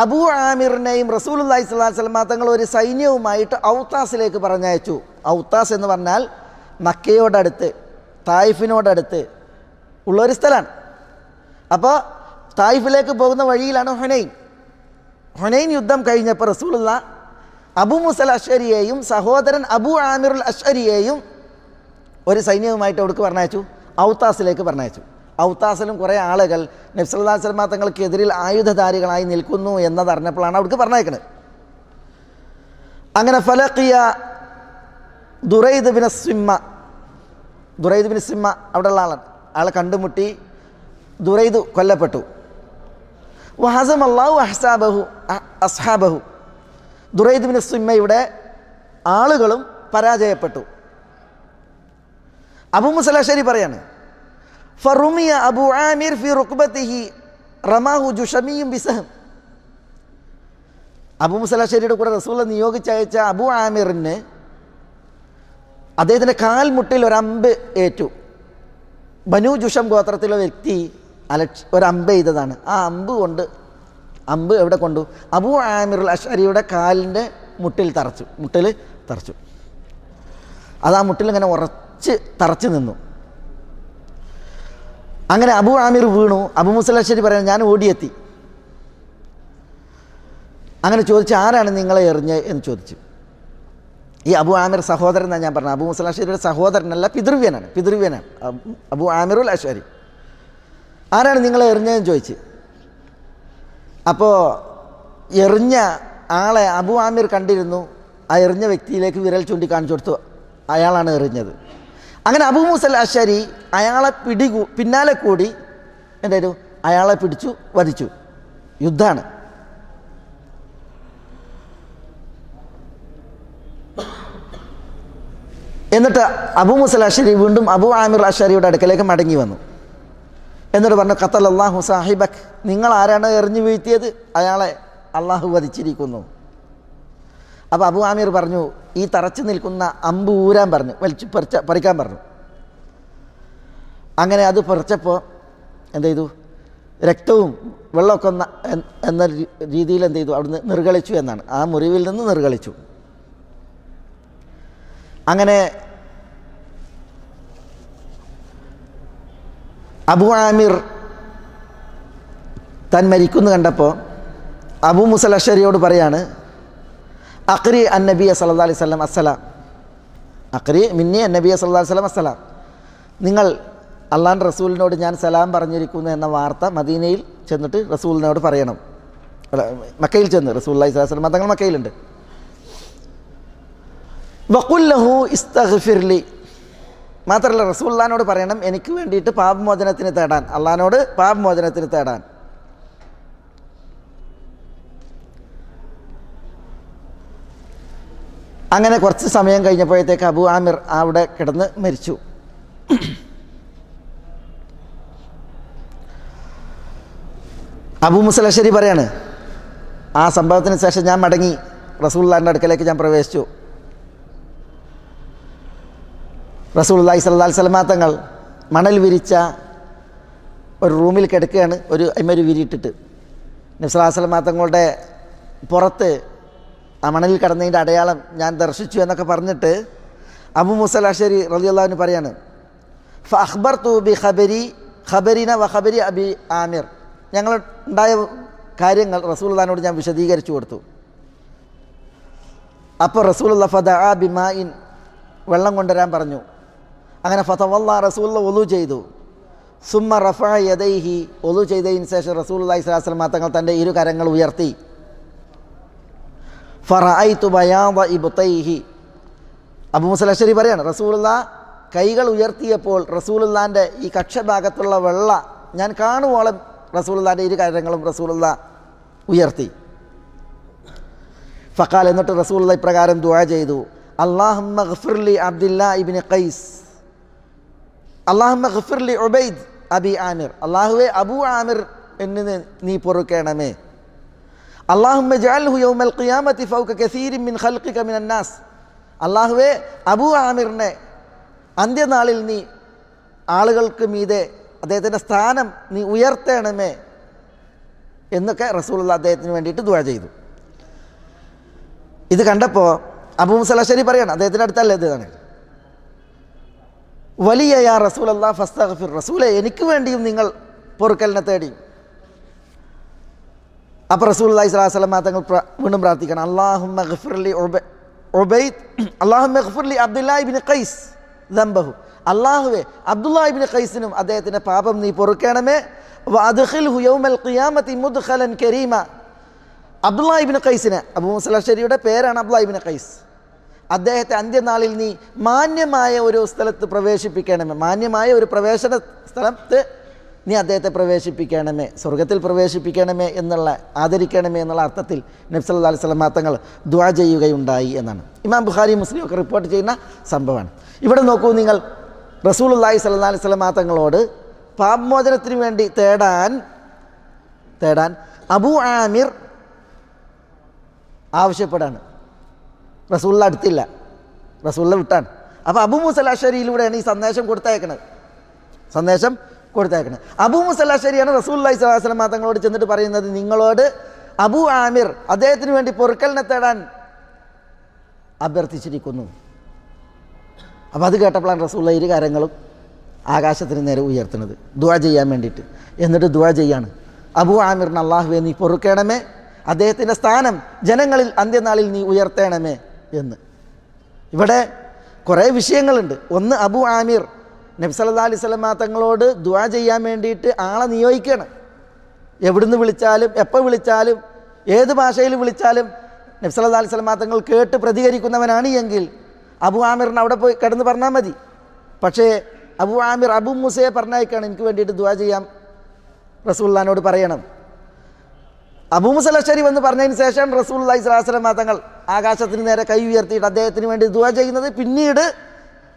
അബൂ ആമിറിനെയും റസൂലുള്ളാഹി സ്വല്ലല്ലാഹു അലൈഹി വസല്ലം തങ്ങൾ ഒരു സൈന്യവുമായിട്ട് ഔത്താസിലേക്ക് പറഞ്ഞയച്ചു. ഔത്താസ് എന്ന് പറഞ്ഞാൽ മക്കയോടടുത്ത്, തായിഫിനോടടുത്ത് ഉള്ളൊരു സ്ഥലമാണ്. അപ്പോൾ തായിഫിലേക്ക് പോകുന്ന വഴിയിലാണ് ഹുനൈൻ. ഹുനൈൻ യുദ്ധം കഴിഞ്ഞപ്പോൾ റസൂലുള്ളാഹി അബൂ മൂസ അശ്അരിയെയും സഹോദരൻ അബൂ ആമിർ അശ്അരിയെയും ഒരു സൈന്യവുമായിട്ട് അവിടേക്ക് പറഞ്ഞയച്ചു, ഔത്താസിലേക്ക് പറഞ്ഞയച്ചു. ഔത്താസിലും കുറേ ആളുകൾ നബി സല്ലല്ലാഹു അലൈഹി വസല്ലം തങ്ങൾക്കെതിരിൽ ആയുധധാരികളായി നിൽക്കുന്നു എന്നതറിഞ്ഞപ്പോഴാണ് അവിടേക്ക് പറഞ്ഞയക്കുന്നത്. അങ്ങനെ ഫലഖിയ ദുറൈദ് ബിൻ സിമ്മ. ദുറൈദ് ബിൻ സിമ്മ അവിടെയുള്ള ആളാണ്. ആളെ കണ്ടുമുട്ടി. ദുറൈദ് കൊല്ലപ്പെട്ടു. വഹസമല്ലാഹു അസ്ഹാബഹു. ദുറൈദ് ബിൻ സിമ്മയുടെ ആളുകളും പരാജയപ്പെട്ടു. അബൂ മൂസ അശ്അരി പറയാണ്, ഫറുമിയ അബൂ ആമിർ ഫി റുക്ബതിഹി റമാഹു ജുഷമിയും ബിസഹം. അബൂ മൂസ അശ്അരിയുടെ കൂടെ റസൂലുള്ളാഹി നിയോഗിച്ചയച്ച അബൂ ആമിറിന് അദ്ദേഹത്തിൻ്റെ കാൽമുട്ടിൽ ഒരമ്പ് ഏറ്റു. ബനു ജുഷം ഗോത്രത്തിലെ വ്യക്തി ഒരമ്പ് ചെയ്തതാണ്. ആ അമ്പ് എവിടെ കൊണ്ടു? അബൂ ആമിർ അശ്അരിയുടെ കാലിൻ്റെ മുട്ടിൽ തറച്ചു. അത് ആ മുട്ടിൽ ഇങ്ങനെ ഉറച്ച് തറച്ചു നിന്നു. അങ്ങനെ അബൂ ആമിർ വീണു. അബൂ മൂസ അശ്അരി പറയുന്നത്, ഞാൻ ഓടിയെത്തി. അങ്ങനെ ചോദിച്ചു, ആരാണ് നിങ്ങളെ എറിഞ്ഞ് എന്ന് ചോദിച്ചു. ഈ അബൂ ആമിർ സഹോദരൻ എന്നാണ് ഞാൻ പറഞ്ഞത്. അബൂ മൂസ അശ്അരിയുടെ സഹോദരനല്ല, പിതൃവ്യനാണ് അബൂ ആമിറുൽ അശ്അരി. ആരാണ് നിങ്ങളെ എറിഞ്ഞതെന്ന് ചോദിച്ച്. അപ്പോൾ എറിഞ്ഞ ആളെ അബൂ ആമിർ കണ്ടിരുന്നു. ആ എറിഞ്ഞ വ്യക്തിയിലേക്ക് വിരൽ ചൂണ്ടി കാണിച്ചു കൊടുത്തു, അയാളാണ് എറിഞ്ഞത്. അങ്ങനെ അബൂ മൂസ അശ്അരി അയാളെ പിന്നാലെ കൂടി അയാളെ പിടിച്ചു വധിച്ചു. യുദ്ധമാണ്. എന്നിട്ട് അബൂ മൂസ അശ്അരി വീണ്ടും അബൂ ആമിർ അശ്അരിയുടെ അടുക്കലേക്ക് മടങ്ങി വന്നു. എന്നിട്ട് പറഞ്ഞു, ഖത്തലല്ലാഹു സാഹിബക്, നിങ്ങൾ ആരാണ് എറിഞ്ഞു വീഴ്ത്തിയത്? അയാളെ അള്ളാഹു വധിച്ചിരിക്കുന്നു. അപ്പോൾ അബൂ ആമിർ പറഞ്ഞു, ഈ തറച്ചു നിൽക്കുന്ന അമ്പ് ഊരാൻ പറഞ്ഞു, പറിക്കാൻ പറഞ്ഞു. അങ്ങനെ അത് പറിച്ചപ്പോൾ എന്ത് ചെയ്തു? രക്തവും വെള്ളമൊക്കെ എന്ന രീതിയിൽ എന്ത് ചെയ്തു? അവിടുന്ന് നിർഗളിച്ചു എന്നാണ്. ആ മുറിവിൽ നിന്ന് നിർഗളിച്ചു. അങ്ങനെ അബു ആമിർ താൻ മരിക്കുന്നു കണ്ടപ്പോൾ അബൂ മൂസ അശ്അരിയോട് പറയാണ്, അഖ്രി അൻ നബിയ സല്ലല്ലാഹു അലൈഹി വസല്ലം അസ്സലാം, അഖ്രി മിന്നി അൻ നബിയ സല്ലല്ലാഹു അലൈഹി വസല്ലം അസ്സലാം, നിങ്ങൾ അള്ളാഹുവിൻ്റെ റസൂലിനോട് ഞാൻ സലാം പറഞ്ഞിരിക്കുന്നു എന്ന വാർത്ത മദീനയിൽ ചെന്നിട്ട് റസൂലിനോട് പറയണം. മക്കയിൽ ചെന്ന് റസൂലുള്ളാഹി സ്വല്ലല്ലാഹു അലൈഹി വസല്ലം തങ്ങൾ മക്കയിലുണ്ട്. വഖുൽ ലഹു ഇസ്തഗ്ഫിർലി, മാത്രമല്ല റസൂലുള്ളാഹിനോട് പറയണം എനിക്ക് വേണ്ടിയിട്ട് പാപമോചനത്തിന് തേടാൻ, അള്ളാഹിനോട് പാപമോചനത്തിന് തേടാൻ. അങ്ങനെ കുറച്ച് സമയം കഴിഞ്ഞപ്പോഴത്തേക്ക് അബു ആമിർ അവിടെ കിടന്ന് മരിച്ചു. അബൂ മൂസ അശ്അരി പറയാണ്, ആ സംഭവത്തിന് ശേഷം ഞാൻ മടങ്ങി റസൂലുള്ളാഹിൻ്റെ അടുക്കലേക്ക് ഞാൻ പ്രവേശിച്ചു. റസൂലുള്ളാഹി സ്വല്ലല്ലാഹു അലൈഹി വസല്ലം തങ്ങൾ മണൽ വിരിച്ച ഒരു റൂമിൽ കിടക്കുകയാണ്, ഒരു വിരിയിട്ടിട്ട്. നബി സ്വല്ലല്ലാഹു അലൈഹി വസല്ലം തങ്ങളുടെ പുറത്ത് ആ മണലിൽ കിടന്നതിൻ്റെ അടയാളം ഞാൻ ദർശിച്ചു എന്നൊക്കെ പറഞ്ഞിട്ട് അബൂ മൂസ അശ്അരി റളിയല്ലാഹു അൻഹു പറയാണ്, ഫഅഖ്ബർതു ബി ഖബരിന വ ഖബരി അബി ആമിർ, ഞങ്ങൾ ഉണ്ടായ കാര്യങ്ങൾ റസൂലുള്ളാഹിനോട് ഞാൻ വിശദീകരിച്ചു കൊടുത്തു. അപ്പോൾ റസൂലുള്ളാഹി ഫദഅ ബിമാഇൻ, വെള്ളം കൊണ്ടുവരാൻ പറഞ്ഞു. അങ്ങനെ ഫതവല്ല, റസൂലുള്ളാഹി വുളു ചെയ്തു. സുമ്മ റഫഅ യദൈഹി, വുളു ചെയ്തതിന് ശേഷം റസൂലുള്ളാഹി സ്വല്ലല്ലാഹു അലൈഹി വസല്ലം തങ്ങൾ തൻ്റെ ഇരു കരങ്ങൾ ഉയർത്തി. ഫറഅയ്തു ബയാദ ഇബ്തൈഹി, അബൂ മൂസ അശ്അരി പറയാണ്, റസൂലുള്ളാഹി കൈകൾ ഉയർത്തിയപ്പോൾ റസൂലുള്ളാഹിൻ്റെ ഈ കക്ഷഭാഗത്തുള്ള വെള്ള ഞാൻ കാണുവോളം റസൂലുള്ളാഹിൻ്റെ ഇരു കരങ്ങളും റസൂലുള്ളാഹി ഉയർത്തി. ഫഖാൽ, എന്നിട്ട് റസൂലുള്ളാഹി ഇപ്രകാരം ദുആ ചെയ്തു, അല്ലാഹുമ്മ ഗ്ഫിർലി അബ്ദുല്ലാഹി ഇബ്നു ഖൈസ്, അല്ലാഹുമ്മ ഗ്ഫിർലി ഉബൈദ് അബി ആമിർ, അല്ലാഹുവേ അബൂ ആമിർ എന്നിന് നീ പൊറുക്കണമേ. അല്ലാഹുമ്മ ജഅൽഹു യൗമൽ ഖിയാമത്തി ഫൗക കസീരിൻ മിൻ ഖൽഖിക മിനൻ നാസ്, അല്ലാഹുവേ അബൂ ആമിറിനെ അന്ത്യനാളിൽ നീ ആളുകൾക്ക് മീതെ അദ്ദേഹത്തിൻ്റെ സ്ഥാനം നീ ഉയർത്തണമേ എന്നൊക്കെ റസൂലുള്ളാഹി അദ്ദേഹത്തിന് വേണ്ടിയിട്ട് ദുആ ചെയ്തു. ഇത് കണ്ടപ്പോൾ അബൂ മൂസ അശ്അരി പറയാണ്, അദ്ദേഹത്തിൻ്റെ അടുത്തല്ലേ ഇതാണ്, വലിയ യാ റസൂലല്ലാഹ് ഫസ്തഗ്ഫിർ, റസൂലേ എനിക്ക് വേണ്ടിയും നിങ്ങൾ പൊറുക്കലിനെ തേടി. അപ്പോൾ റസൂലുള്ളാഹി സ്വല്ലല്ലാഹു അലൈഹി വസല്ലം തങ്ങൾ വീണ്ടും പ്രാർത്ഥിക്കണം, അല്ലാഹുമ്മ ഗ്ഫിർലി ഉബൈദ്, അല്ലാഹുമ്മ ഗ്ഫിർലി അബ്ദുല്ലാഹി ഇബ്നു ഖൈസ് ദംബഹു, അല്ലാഹുവേ അബ്ദുല്ലാഹി ഇബ്നു ഖൈസിനും അദ്ദേഹത്തിൻ്റെ പാപം നീ പൊറുക്കണമേ. വഅദ്ഖിൽഹു യൗമൽ ഖിയാമത്തി മുദ്ഖലൻ കരീമ, അബ്ദുല്ലാഹി ഇബ്നു ഖൈസിനെ, അബൂ മൂസ അശ്അരിയുടെ പേരാണ് അബ്ദുല്ലാഹി ഇബ്നു ഖൈസ്, അദ്ദേഹത്തെ അന്ത്യനാളിൽ നീ മാന്യമായ ഒരു സ്ഥലത്ത് പ്രവേശിപ്പിക്കണമേ, മാന്യമായ ഒരു പ്രവേശന സ്ഥലത്ത് നീ അദ്ദേഹത്തെ പ്രവേശിപ്പിക്കണമേ, സ്വർഗത്തിൽ പ്രവേശിപ്പിക്കണമേ എന്നുള്ള, ആദരിക്കണമേ എന്നുള്ള അർത്ഥത്തിൽ നബി സല്ലല്ലാഹു അലൈഹി വസല്ലം തങ്ങൾ ദുആ ചെയ്യുകയുണ്ടായി എന്നാണ് ഇമാം ബുഖാരി മുസ്ലിം ഒക്കെ റിപ്പോർട്ട് ചെയ്യുന്ന സംഭവമാണ്. ഇവിടെ നോക്കൂ നിങ്ങൾ, റസൂലുള്ളാഹി സ്വല്ലല്ലാഹു അലൈഹി വസല്ലം തങ്ങളോട് പാപമോചനത്തിന് വേണ്ടി തേടാൻ അബൂ ആമിർ ആവശ്യപ്പെടാണ്. റസൂലുള്ളാഹി അടുത്തില്ല, റസൂലുള്ളാഹി വിട്ടാണ്. അപ്പോൾ അബൂ മൂസ അശ്അരിയിലൂടെയാണ് ഈ സന്ദേശം കൊടുത്തയക്കണത്. അബൂ മൂസ അശ്അരിയാണ് റസൂലുള്ളാഹി സ്വല്ലല്ലാഹു അലൈഹി വസല്ലം തങ്ങളോട് ചെന്നിട്ട് പറയുന്നത്, നിങ്ങളോട് അബൂ ആമിർ അദ്ദേഹത്തിന് വേണ്ടി പൊറുക്കലിനെ തേടാൻ അഭ്യർത്ഥിച്ചിരിക്കുന്നു. അപ്പോൾ അത് കേട്ടപ്പോഴാണ് റസൂലുള്ളാഹി ഇരു കാര്യങ്ങളും ആകാശത്തിന് നേരെ ഉയർത്തുന്നത് ദുആ ചെയ്യാൻ വേണ്ടിയിട്ട്. എന്നിട്ട് ദുആ ചെയ്യാണ്, അബൂ ആമിറിന് അല്ലാഹുവേ നീ പൊറുക്കണമേ, അദ്ദേഹത്തിൻ്റെ സ്ഥാനം ജനങ്ങളിൽ അന്ത്യനാളിൽ നീ ഉയർത്തണമേ എന്ന്. ഇവിടെ കുറേ വിഷയങ്ങളുണ്ട്. ഒന്ന്, അബൂ ആമിർ നബി സല്ലല്ലാഹു അലൈഹി വസല്ലം തങ്ങളോട് ദുആ ചെയ്യാൻ വേണ്ടിയിട്ട് ആളെ നിയോഗിക്കണം. എവിടുന്ന് വിളിച്ചാലും എപ്പോൾ വിളിച്ചാലും ഏത് ഭാഷയിൽ വിളിച്ചാലും നബി സല്ലല്ലാഹു അലൈഹി വസല്ലം തങ്ങൾ കേട്ട് പ്രതികരിക്കുന്നവനാണ് എങ്കിൽ അബൂ ആമിറിന് അവിടെ പോയി കിടന്ന് പറഞ്ഞാൽ മതി. പക്ഷേ അബൂ ആമിർ അബൂ മൂസയെ പറഞ്ഞയക്കാണ്, എനിക്ക് വേണ്ടിയിട്ട് ദുആ ചെയ്യാം റസൂലുള്ളാഹിനോട് പറയണം. അബൂ മൂസ അശ്അരി വന്ന് പറഞ്ഞതിന് ശേഷം റസൂലുള്ളാഹി സ്വല്ലല്ലാഹു അലൈഹി വസല്ലം തങ്ങൾ ആകാശത്തിന് നേരെ കൈ ഉയർത്തിയിട്ട് അദ്ദേഹത്തിന് വേണ്ടി ദുആ ചെയ്യുന്നത്. പിന്നീട്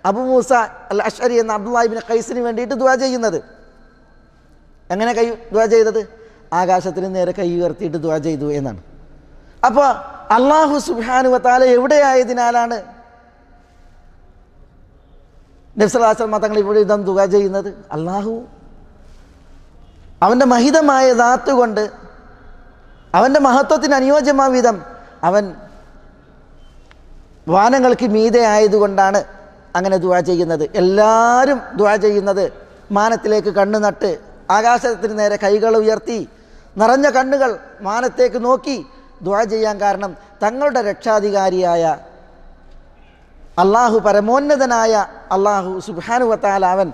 അബൂ മൂസ അൽ അശ്അരി എന്ന അബ്ദുല്ലാഹി ഇബ്നു ഖൈസിന് വേണ്ടിയിട്ട് ദുആ ചെയ്യുന്നത്. എങ്ങനെ ദുആ ചെയ്തത്? ആകാശത്തിന് നേരെ കൈ ഉയർത്തിയിട്ട് ദുആ ചെയ്തു എന്നാണ്. അപ്പോൾ അല്ലാഹു സുബ്ഹാനഹു വ തആല എവിടെയായതിനാലാണ് നബി സല്ലല്ലാഹു അലൈഹി വസല്ലം തങ്ങൾ ഇവിടെ ഇതും ദുആ ചെയ്യുന്നത്? അല്ലാഹു അവൻ്റെ മഹിതമായ ദാത്ത് കൊണ്ട്, അവൻ്റെ മഹത്വത്തിന് അനുയോജ്യമായ വിധം അവൻ വാനങ്ങൾക്ക് മീതെ ആയതുകൊണ്ടാണ് അങ്ങനെ ദുആ ചെയ്യുന്നത്. എല്ലാവരും ദുആ ചെയ്യുന്നത് മാനത്തിലേക്ക് കണ്ണു നട്ട് ആകാശത്തിന് നേരെ കൈകൾ ഉയർത്തി നിറഞ്ഞ കണ്ണുകൾ മാനത്തേക്ക് നോക്കി ദുആ ചെയ്യാൻ കാരണം തങ്ങളുടെ രക്ഷാധികാരിയായ അള്ളാഹു, പരമോന്നതനായ അള്ളാഹു സുബ്ഹാനഹു വ തആല അവൻ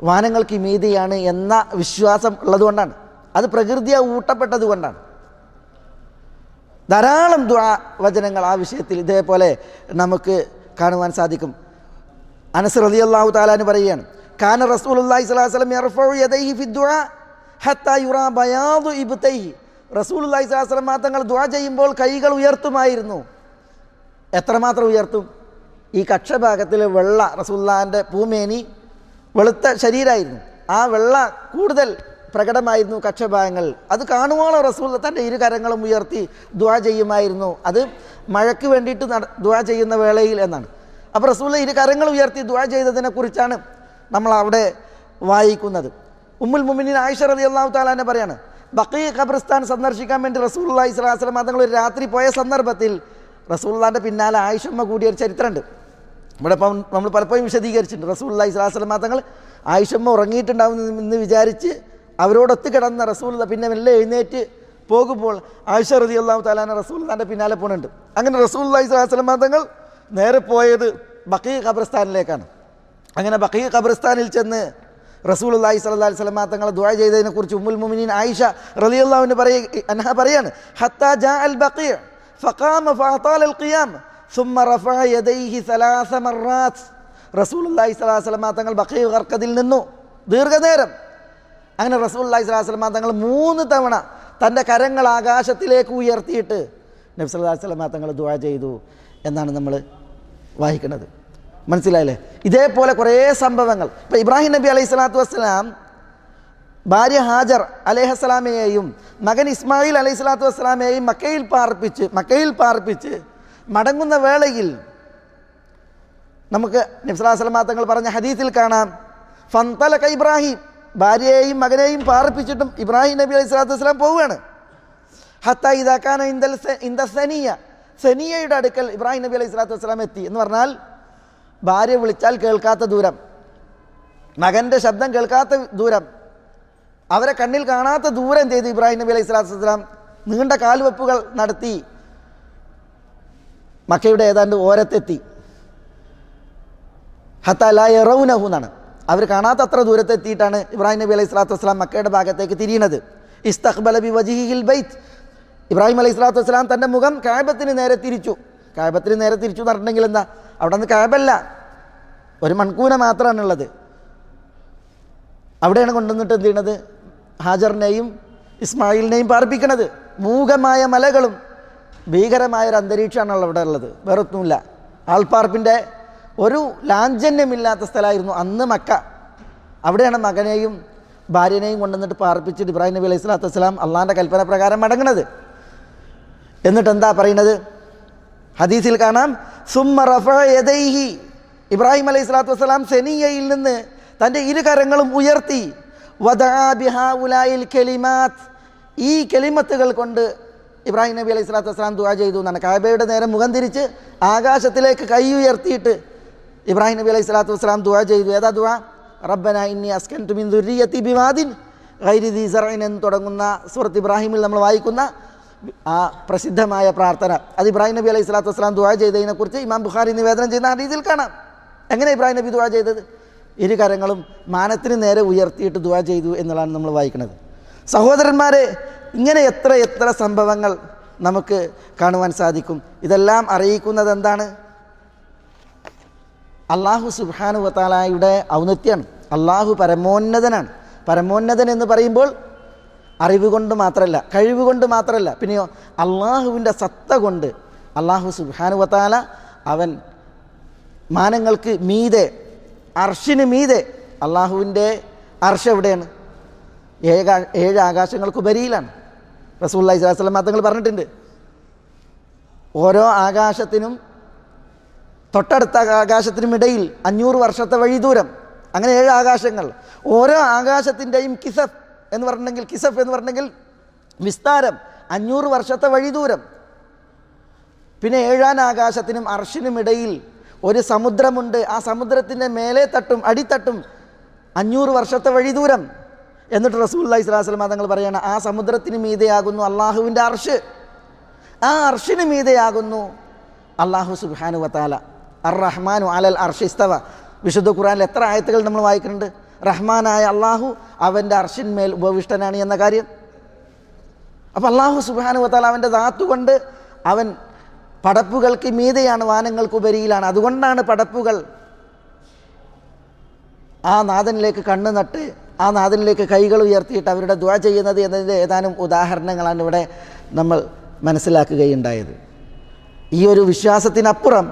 വാനങ്ങൾക്ക് മീതിയാണ് എന്ന വിശ്വാസം ഉള്ളതുകൊണ്ടാണ്. അത് പ്രകൃതിയെ ഊട്ടപ്പെട്ടത് കൊണ്ടാണ്. ധാരാളം ദുആ വചനങ്ങൾ ആ വിഷയത്തിൽ ഇതേപോലെ നമുക്ക് കാണുവാൻ സാധിക്കും. അനസ് റളിയല്ലാഹു തആല അൻഹു പറയുകയാണ്, കാന റസൂലുള്ളാഹി സ്വല്ലല്ലാഹു അലൈഹി വസല്ലം യർഫഉ യദൈഹി ഫിദ്ദുആ ഹത്താ യുറാ ബയാദു ഇബ്തൈഹി. റസൂലുള്ളാഹി സ്വല്ലല്ലാഹു അലൈഹി വസല്ലം തങ്ങൾ ദുആ ചെയ്യുമ്പോൾ കൈകൾ ഉയർത്തുമായിരുന്നു. എത്രമാത്രം ഉയർത്തും? ഈ കക്ഷഭാഗത്തിൽ വെള്ള, റസൂലുള്ളാഹിൻ്റെ പൂമേനി വെളുത്ത ശരീരമായിരുന്നു, ആ വെള്ള കൂടുതൽ പ്രകടമായിരുന്നു കക്ഷഭാഗങ്ങൾ. അത് കാണുവോളം റസൂൽ തൻ്റെ ഇരു കരങ്ങളും ഉയർത്തി ദുആ ചെയ്യുമായിരുന്നു. അത് മഴയ്ക്ക് വേണ്ടിയിട്ട് ദുആ ചെയ്യുന്ന വേളയിൽ എന്നാണ്. അപ്പോൾ റസൂൽ ഇരു കരങ്ങൾ ഉയർത്തി ദുആ ചെയ്തതിനെ കുറിച്ചാണ് നമ്മൾ അവിടെ വായിക്കുന്നത്. ഉമ്മുൽ മുഅ്മിനീൻ ആയിഷ റളിയല്ലാഹു തആല അൻഹ പറയാണ്, ബഖീ ഖബർസ്ഥാൻ സന്ദർശിക്കാൻ വേണ്ടി റസൂലുള്ളാഹി സ്വല്ലല്ലാഹു അലൈഹി വസല്ലം തങ്ങൾ ഒരു രാത്രി പോയ സന്ദർഭത്തിൽ റസൂലുള്ളാഹിൻ്റെ പിന്നാലെ ആയിഷമ്മ കൂടിയ ഒരു ചരിത്രമുണ്ട്. ഇവിടെ ഇപ്പം നമ്മൾ പലപ്പോഴും വിശദീകരിച്ചിട്ടുണ്ട്. റസൂലുള്ളാഹി സ്വല്ലല്ലാഹു അലൈഹി വസല്ലം തങ്ങൾ ആയിഷമ്മ ഉറങ്ങിയിട്ടുണ്ടാവും എന്ന് വിചാരിച്ച് അവരോടൊത്ത് കിടന്ന റസൂലുള്ള പിന്നെ മെല്ലെ എഴുന്നേറ്റ് പോകുമ്പോൾ ആയിഷ റളിയല്ലാഹു തആല അൻഹ റസൂലുള്ളാഹിൻ്റെ പിന്നാലെ പോകുന്നുണ്ട്. അങ്ങനെ റസൂലുള്ളാഹി സ്വല്ലല്ലാഹു അലൈഹി വസല്ലം തങ്ങൾ നേരെ പോയത് ബഖീ ഖബർസ്ഥാനിലേക്കാണ്. അങ്ങനെ ബഖീ ഖബർസ്ഥാനിൽ ചെന്ന് റസൂലുള്ളാഹി സ്വല്ലല്ലാഹു അലൈഹി വസല്ലം തങ്ങൾ ദുആ ചെയ്തതിനെക്കുറിച്ച് ഉമ്മുൽ മുഅ്മിനീൻ ആയിഷ റളിയല്ലാഹു അൻഹ പറയാണ്, ഹത്താ ജാഅൽ ബഖീ ഫഖാമ ഫഅതാല അൽ ഖിയാം ثم رفع يديه 3 مرات. റസൂലുള്ളാഹി സ്വല്ലല്ലാഹു അലൈഹി വസല്ലം തങ്ങൾ ബഖീ ഖർഖദിൽ നിന്നു ദീർഘനേരം. അങ്ങനെ റസൂലുള്ളാഹി സ്വല്ലല്ലാഹു അലൈഹി വസല്ലം തങ്ങൾ 3 തവണ തൻ്റെ കരങ്ങൾ ആകാശത്തിലേക്ക് ഉയർത്തിയിട്ട് നബി സല്ലല്ലാഹു അലൈഹി വസല്ലം തങ്ങൾ ദുആ ചെയ്തു എന്നാണ് നമ്മൾ വായിക്കുന്നത്. മനസ്സിലായില്ലേ? ഇതേപോലെ കുറേ സംഭവങ്ങൾ. ഇപ്പോൾ ഇബ്രാഹിം നബി അലൈഹി സ്വലാത്തു വസ്സലാം ഭാര്യ ഹാജർ അലൈഹിസ്സലാമയെയും മകൻ ഇസ്മായിൽ അലൈഹി സ്വലാത്തു വസ്സലാമയെയും മക്കയിൽ പാർപ്പിച്ച് മടങ്ങുന്ന വേളയിൽ നമുക്ക് നബി സല്ലല്ലാഹു അലൈഹി വസല്ലം തങ്ങൾ പറഞ്ഞ ഹദീസിൽ കാണാം, ഫന്തലക ഇബ്രാഹിം, ഭാര്യയെയും മകനെയും പാർപ്പിച്ചിട്ടും ഇബ്രാഹിം നബി അലൈഹി സ്വലാത്തു വസ്സലാം പോവുകയാണ്. ഹത്താ ഇദാ കാന ഇന്ദ സനിയയുടെ അടുക്കൽ ഇബ്രാഹിം നബി അലൈഹി സ്വലാത്തു വസ്സലാം എത്തി. എന്ന് പറഞ്ഞാൽ ഭാര്യ വിളിച്ചാൽ കേൾക്കാത്ത ദൂരം, മകൻ്റെ ശബ്ദം കേൾക്കാത്ത ദൂരം, അവരെ കണ്ണിൽ കാണാത്ത ദൂരം എന്ത് ചെയ്തു? ഇബ്രാഹിം നബി അലൈഹി സ്വലാത്തു വസ്സലാം നീണ്ട കാൽവെപ്പുകൾ നടത്തി മക്കയുടെ ഏതാണ്ട് ഓരത്തെത്തി. ഹത്താ ലാ യറൗനഹു എന്നാണ്, അവർ കാണാത്ത അത്ര ദൂരത്തെത്തിയിട്ടാണ് ഇബ്രാഹിം നബി അലൈഹി സ്വലാത്തു വസ്സലാം മക്കയുടെ ഭാഗത്തേക്ക് തിരിയുന്നത്. ഇസ്തഖ്ബല ബി വജ്ഹിഹിൽ ബൈത്ത്, ഇബ്രാഹിം അലൈഹി സ്വലാത്തു വസ്സലാം തൻ്റെ മുഖം കഅബത്തിന് നേരെ തിരിച്ചു. കഅബത്തിന് നേരെ തിരിച്ചു എന്ന് പറഞ്ഞിട്ടുണ്ടെങ്കിൽ എന്താ? അവിടെ നിന്ന് കഅബല്ല, ഒരു മൺകൂന മാത്രമാണുള്ളത്. അവിടെയാണ് കൊണ്ടുവന്നിട്ട് എന്ത് ചെയ്യണത്? ഹാജറിനെയും ഇസ്മായിലിനെയും പാർപ്പിക്കണത്. മൂകമായ മലകളും ഭീകരമായൊരു അന്തരീക്ഷമാണല്ലോ അവിടെ ഉള്ളത്, വേറൊന്നുമില്ല. ആൾപ്പാർപ്പിൻ്റെ ഒരു ലാഞ്ചന്യമില്ലാത്ത സ്ഥലമായിരുന്നു അന്ന് മക്ക. അവിടെയാണ് മകനെയും ഭാര്യനെയും കൊണ്ടുവന്നിട്ട് പാർപ്പിച്ചിട്ട് ഇബ്രാഹിം നബി അലൈഹി സ്വലാത്തു വസ്സലാം അള്ളാഹിൻ്റെ കൽപ്പന പ്രകാരം മടങ്ങുന്നത്. എന്നിട്ട് എന്താ പറയുന്നത്? ഹദീസിൽ കാണാം, സുമ്മ റഫഅ യദൈഹി, ഇബ്രാഹിം അലൈഹി സ്വലാത്തു വസ്സലാം സെനിയയിൽ നിന്ന് തൻ്റെ ഇരു കരങ്ങളും ഉയർത്തി, വദഅ ബിഹാഉലായിൽ കലിമാത്ത്, ഈ കലിമത്തുകൾ കൊണ്ട് ഇബ്രാഹിം നബി അലൈഹി സ്വലാത്തു വസ്സലാം ദുആ ചെയ്തു എന്നാണ്. കഅബയുടെ നേരെ മുഖം തിരിച്ച് ആകാശത്തിലേക്ക് കൈ ഉയർത്തിയിട്ട് ഇബ്രാഹിം നബി അലൈഹി സ്വലാത്തു വസ്സലാം ദുആ ചെയ്തു. ഏതാ ദുആ? റബ്ബന ഇന്നി അസ്കൻതു മിൻ ദുർരിയതി ബിവാദിൻ ഗൈരി ദീ സറഇൻ എന്ന് തുടങ്ങുന്ന സൂറത്ത് ഇബ്രാഹിമിൽ നമ്മൾ വായിക്കുന്ന ആ പ്രസിദ്ധമായ പ്രാർത്ഥന. അത് ഇബ്രാഹിം നബി അലൈഹി സ്വലാത്തു വസ്സലാം ദുആ ചെയ്തതിനെക്കുറിച്ച് ഇമാം ബുഖാരി നിവേദനം ചെയ്യുന്ന ഹദീസിൽ കാണാം. എങ്ങനെ ഇബ്രാഹിം നബി ദുആ ചെയ്തത്? ഇരു കരങ്ങളും മാനത്തിന് നേരെ ഉയർത്തിയിട്ട് ദുആ ചെയ്തു എന്നുള്ളതാണ് നമ്മൾ വായിക്കുന്നത്. സഹോദരന്മാരെ, ഇങ്ങനെ എത്ര സംഭവങ്ങൾ നമുക്ക് കാണുവാൻ സാധിക്കും. ഇതെല്ലാം അറിയിക്കുന്നത് എന്താണ്? അള്ളാഹു സുബ്ഹാനഹു വ തആലയുടെ ഔന്നത്യമാണ്. അള്ളാഹു പരമോന്നതനാണ്. പരമോന്നതൻ എന്ന് പറയുമ്പോൾ അറിവ് കൊണ്ട് മാത്രമല്ല, കഴിവ് കൊണ്ട് മാത്രമല്ല, പിന്നെയോ അള്ളാഹുവിൻ്റെ സത്ത കൊണ്ട്. അള്ളാഹു സുബ്ഹാനഹു വ തആല അവൻ മാനങ്ങൾക്ക് മീതെ, അർശിന് മീതെ. അള്ളാഹുവിൻ്റെ അർശ് എവിടെയാണ്? 7 ആകാശങ്ങൾക്കുപരിയിലാണ്. റസൂലുള്ളാഹി സ്വല്ലല്ലാഹു അലൈഹി വസല്ലം തങ്ങൾ പറഞ്ഞിട്ടുണ്ട്, ഓരോ ആകാശത്തിനും തൊട്ടടുത്ത ആകാശത്തിനും ഇടയിൽ 500 വർഷത്തെ വഴി ദൂരം. അങ്ങനെ 7 ആകാശങ്ങൾ. ഓരോ ആകാശത്തിൻ്റെയും കിസഫ് എന്ന് പറഞ്ഞിട്ടുണ്ടെങ്കിൽ വിസ്താരം 500 വർഷത്തെ വഴി ദൂരം. പിന്നെ 7 ആകാശത്തിനും അർശിനും ഇടയിൽ ഒരു സമുദ്രമുണ്ട്. ആ സമുദ്രത്തിൻ്റെ മേലെ തട്ടും അടിത്തട്ടും 500 വർഷത്തെ വഴി ദൂരം. എന്നിട്ട് റസൂലുള്ളാഹി സ്വല്ലല്ലാഹു അലൈഹി വസല്ലം തങ്ങൾ പറയാണ്, ആ സമുദ്രത്തിന് മീതെയാകുന്നു അള്ളാഹുവിൻ്റെ അർശ്, ആ അർശിന് മീതെയാകുന്നു അള്ളാഹു സുബ്ഹാനഹു വ തആല. അർ റഹ്മാനു അലൽ അർശി ഇസ്തവ. വിശുദ്ധ ഖുർആനിൽ എത്ര ആയത്തുകൾ നമ്മൾ വായിക്കുന്നുണ്ട് റഹ്മാനായ അള്ളാഹു അവൻ്റെ അർശിന്മേൽ ഉപവിഷ്ടനാണ് എന്ന കാര്യം. അപ്പം അള്ളാഹു സുബ്ഹാനഹു വ തആല അവൻ്റെ ദാത്ത് കൊണ്ട് അവൻ പടപ്പുകൾക്ക് മീതെയാണ്, വാനങ്ങൾക്ക് ഉപരിയിലാണ്. അതുകൊണ്ടാണ് പടപ്പുകൾ ആ നാഥനിലേക്ക് കണ്ണ് നട്ട് ആ നാഥനിലേക്ക് കൈകൾ ഉയർത്തിയിട്ട് അവരുടെ ദുആ ചെയ്യുന്നത് എന്നതിൻ്റെ ഏതാനും ഉദാഹരണങ്ങളാണ് ഇവിടെ നമ്മൾ മനസ്സിലാക്കുകയുണ്ടായത്. ഈ ഒരു വിശ്വാസത്തിനപ്പുറം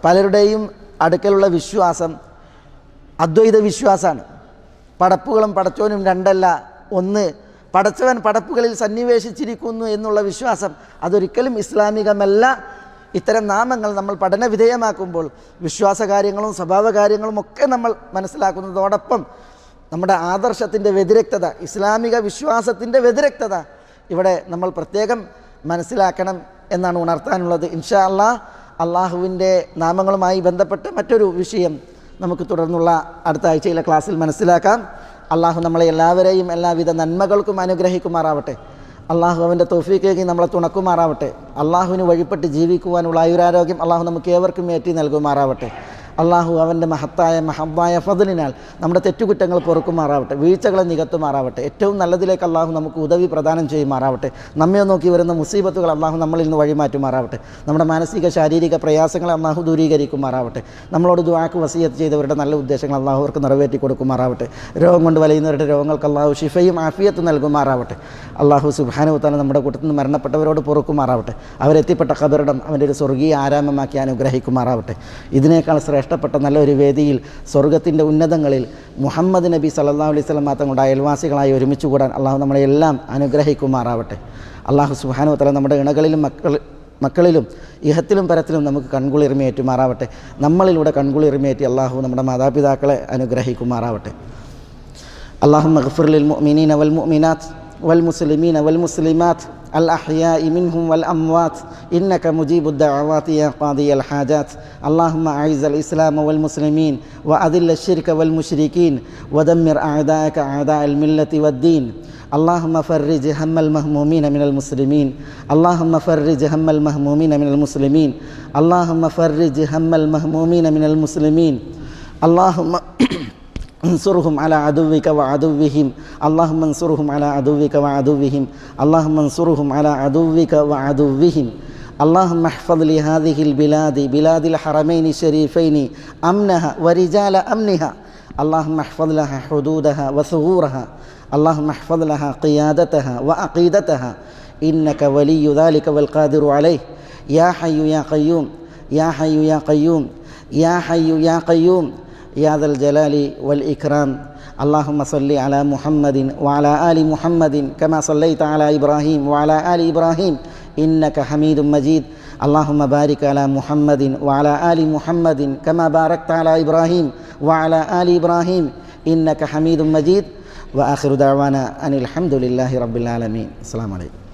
പലരുടെയും അടുക്കലുള്ള വിശ്വാസം അദ്വൈത വിശ്വാസമാണ്. പടപ്പുകളും പടച്ചോനും രണ്ടല്ല, ഒന്ന്. പടച്ചവൻ പടപ്പുകളിൽ സന്നിവേശിച്ചിരിക്കുന്നു എന്നുള്ള വിശ്വാസം അതൊരിക്കലും ഇസ്ലാമികമല്ല. ഇത്തരം നാമങ്ങൾ നമ്മൾ പഠന വിധേയമാക്കുമ്പോൾ വിശ്വാസകാര്യങ്ങളും സ്വഭാവകാര്യങ്ങളും ഒക്കെ നമ്മൾ മനസ്സിലാക്കുന്നതോടൊപ്പം നമ്മുടെ ആദർശത്തിൻ്റെ വ്യതിരക്തത, ഇസ്ലാമിക വിശ്വാസത്തിൻ്റെ വ്യതിരക്തത ഇവിടെ നമ്മൾ പ്രത്യേകം മനസ്സിലാക്കണം എന്നാണ് ഉണർത്താനുള്ളത്. ഇൻഷാ അല്ലാഹ് അള്ളാഹുവിൻ്റെ നാമങ്ങളുമായി ബന്ധപ്പെട്ട് മറ്റൊരു വിഷയം നമുക്ക് തുടർന്നുള്ള അടുത്ത ആഴ്ചയിലെ ക്ലാസ്സിൽ മനസ്സിലാക്കാം. അള്ളാഹു നമ്മളെ എല്ലാവരെയും എല്ലാവിധ നന്മകൾക്കും അനുഗ്രഹിക്കുമാറാവട്ടെ. അള്ളാഹു അവൻ്റെ തൗഫീഖേകി നമ്മളെ തുണക്കുമാറാവട്ടെ. അള്ളാഹുവിന് വഴിപ്പെട്ട് ജീവിക്കുവാനുള്ള ആയുരാരോഗ്യം അള്ളാഹു നമുക്ക് ഏവർക്കും ഏറ്റി നൽകുമാറാവട്ടെ. അള്ളാഹു അവൻ്റെ മഹത്തായ ഫദ്ലിനാൽ നമ്മുടെ തെറ്റുകുറ്റങ്ങൾ പൊറുക്കുമാറാവട്ടെ, വീഴ്ചകളെ നികത്തുമാറാവട്ടെ. ഏറ്റവും നല്ലതിലേക്ക് അള്ളാഹു നമുക്ക് ഉദവി പ്രദാനം ചെയ്യുമാറാവട്ടെ. നമ്മെ നോക്കി വരുന്ന മുസീബത്തുകൾ അള്ളാഹു നമ്മളിൽ നിന്ന് വഴിമാറ്റുമാറാവട്ടെ. നമ്മുടെ മാനസിക ശാരീരിക പ്രയാസങ്ങളെ അള്ളാഹു ദൂരീകരിക്കുമാറാവട്ടെ. നമ്മളോട് ദുആക്ക് വസിയത്ത് ചെയ്തവരുടെ നല്ല ഉദ്ദേശങ്ങൾ അള്ളാഹു അവർക്ക് നിറവേറ്റി കൊടുക്കുമാറാവട്ടെ. രോഗം കൊണ്ട് വലയുന്നവരുടെ രോഗങ്ങൾക്ക് അള്ളാഹു ശിഫയും ആഫിയത്തും നൽകുമാറാവട്ടെ. അള്ളാഹു സുബ്ഹാനഹു വ തആല നമ്മുടെ കൂട്ടത്തിൽ നിന്ന് മരണപ്പെട്ടവരോട് പൊറുക്കുമാറാവട്ടെ. അവരെത്തിപ്പെട്ട ഖബറിടം അവൻ്റെ ഒരു സ്വർഗീയ ആരാമമാക്കി അനുഗ്രഹിക്കുമാറാവട്ടെ. ഇതിനേക്കാൾ ശ്രേഷ്ഠപ്പെട്ട നല്ലൊരു വേദിയിൽ സ്വർഗത്തിൻ്റെ ഉന്നതങ്ങളിൽ മുഹമ്മദ് നബി സല്ലല്ലാഹു അലൈഹി വസല്ലം തങ്ങളുടെ അയൽവാസികളായി ഒരുമിച്ച് കൂടാൻ അള്ളാഹു നമ്മളെല്ലാം അനുഗ്രഹിക്കുമാറാവട്ടെ. അള്ളാഹു സുബ്ഹാനഹു വ തആല നമ്മുടെ ഇണകളിലും മക്കളിലും ഇഹത്തിലും പരത്തിലും നമുക്ക് കൺകുളിർമയേറ്റുമാറാവട്ടെ. നമ്മളിലൂടെ കൺകുളിർമയേറ്റി അള്ളാഹു നമ്മുടെ മാതാപിതാക്കളെ അനുഗ്രഹിക്കുമാറാവട്ടെ. അല്ലാഹുമ്മ ഗ്ഫിർ ലിൽ മുഅ്മിനീന വൽ മുഅ്മിനാത്ത് വൽ മുസ്ലിമീന വൽ മുസ്ലിമാത്ത് الأحياء منهم والأموات إنك مجيب الدعوات يا قاضي الحاجات. اللهم أعز الإسلام والمسلمين وأذل الشرك والمشركين ودمر أعداءك أعداء الملة والدين. اللهم فرج هم المهمومين من المسلمين. اللهم فرج هم المهمومين من المسلمين. اللهم فرج هم المهمومين من المسلمين. اللهم انصرهم على عدوك وعدوهم. اللهم انصرهم على عدوك وعدوهم. اللهم انصرهم على عدوك وعدوهم. اللهم احفظ لهذه البلاد بلاد الحرمين الشريفين أمنها ورجال أمنها. اللهم احفظ لها حدودها وثغورها. اللهم احفظ لها قيادتها وعقيدتها إنك ولي ذلك والقادر عليه. يا حي يا قيوم يا حي يا قيوم يا حي يا قيوم يا ذا الجلال والإكرام. اللهم صل على محمد وعلى آل محمد كما صليت على إبراهيم وعلى آل إبراهيم إنك حميد مجيد. اللهم بارك على محمد وعلى آل محمد كما باركت على إبراهيم وعلى آل إبراهيم إنك حميد مجيد. وآخر دعوانا أن الحمد لله رب العالمين. السلام عليكم.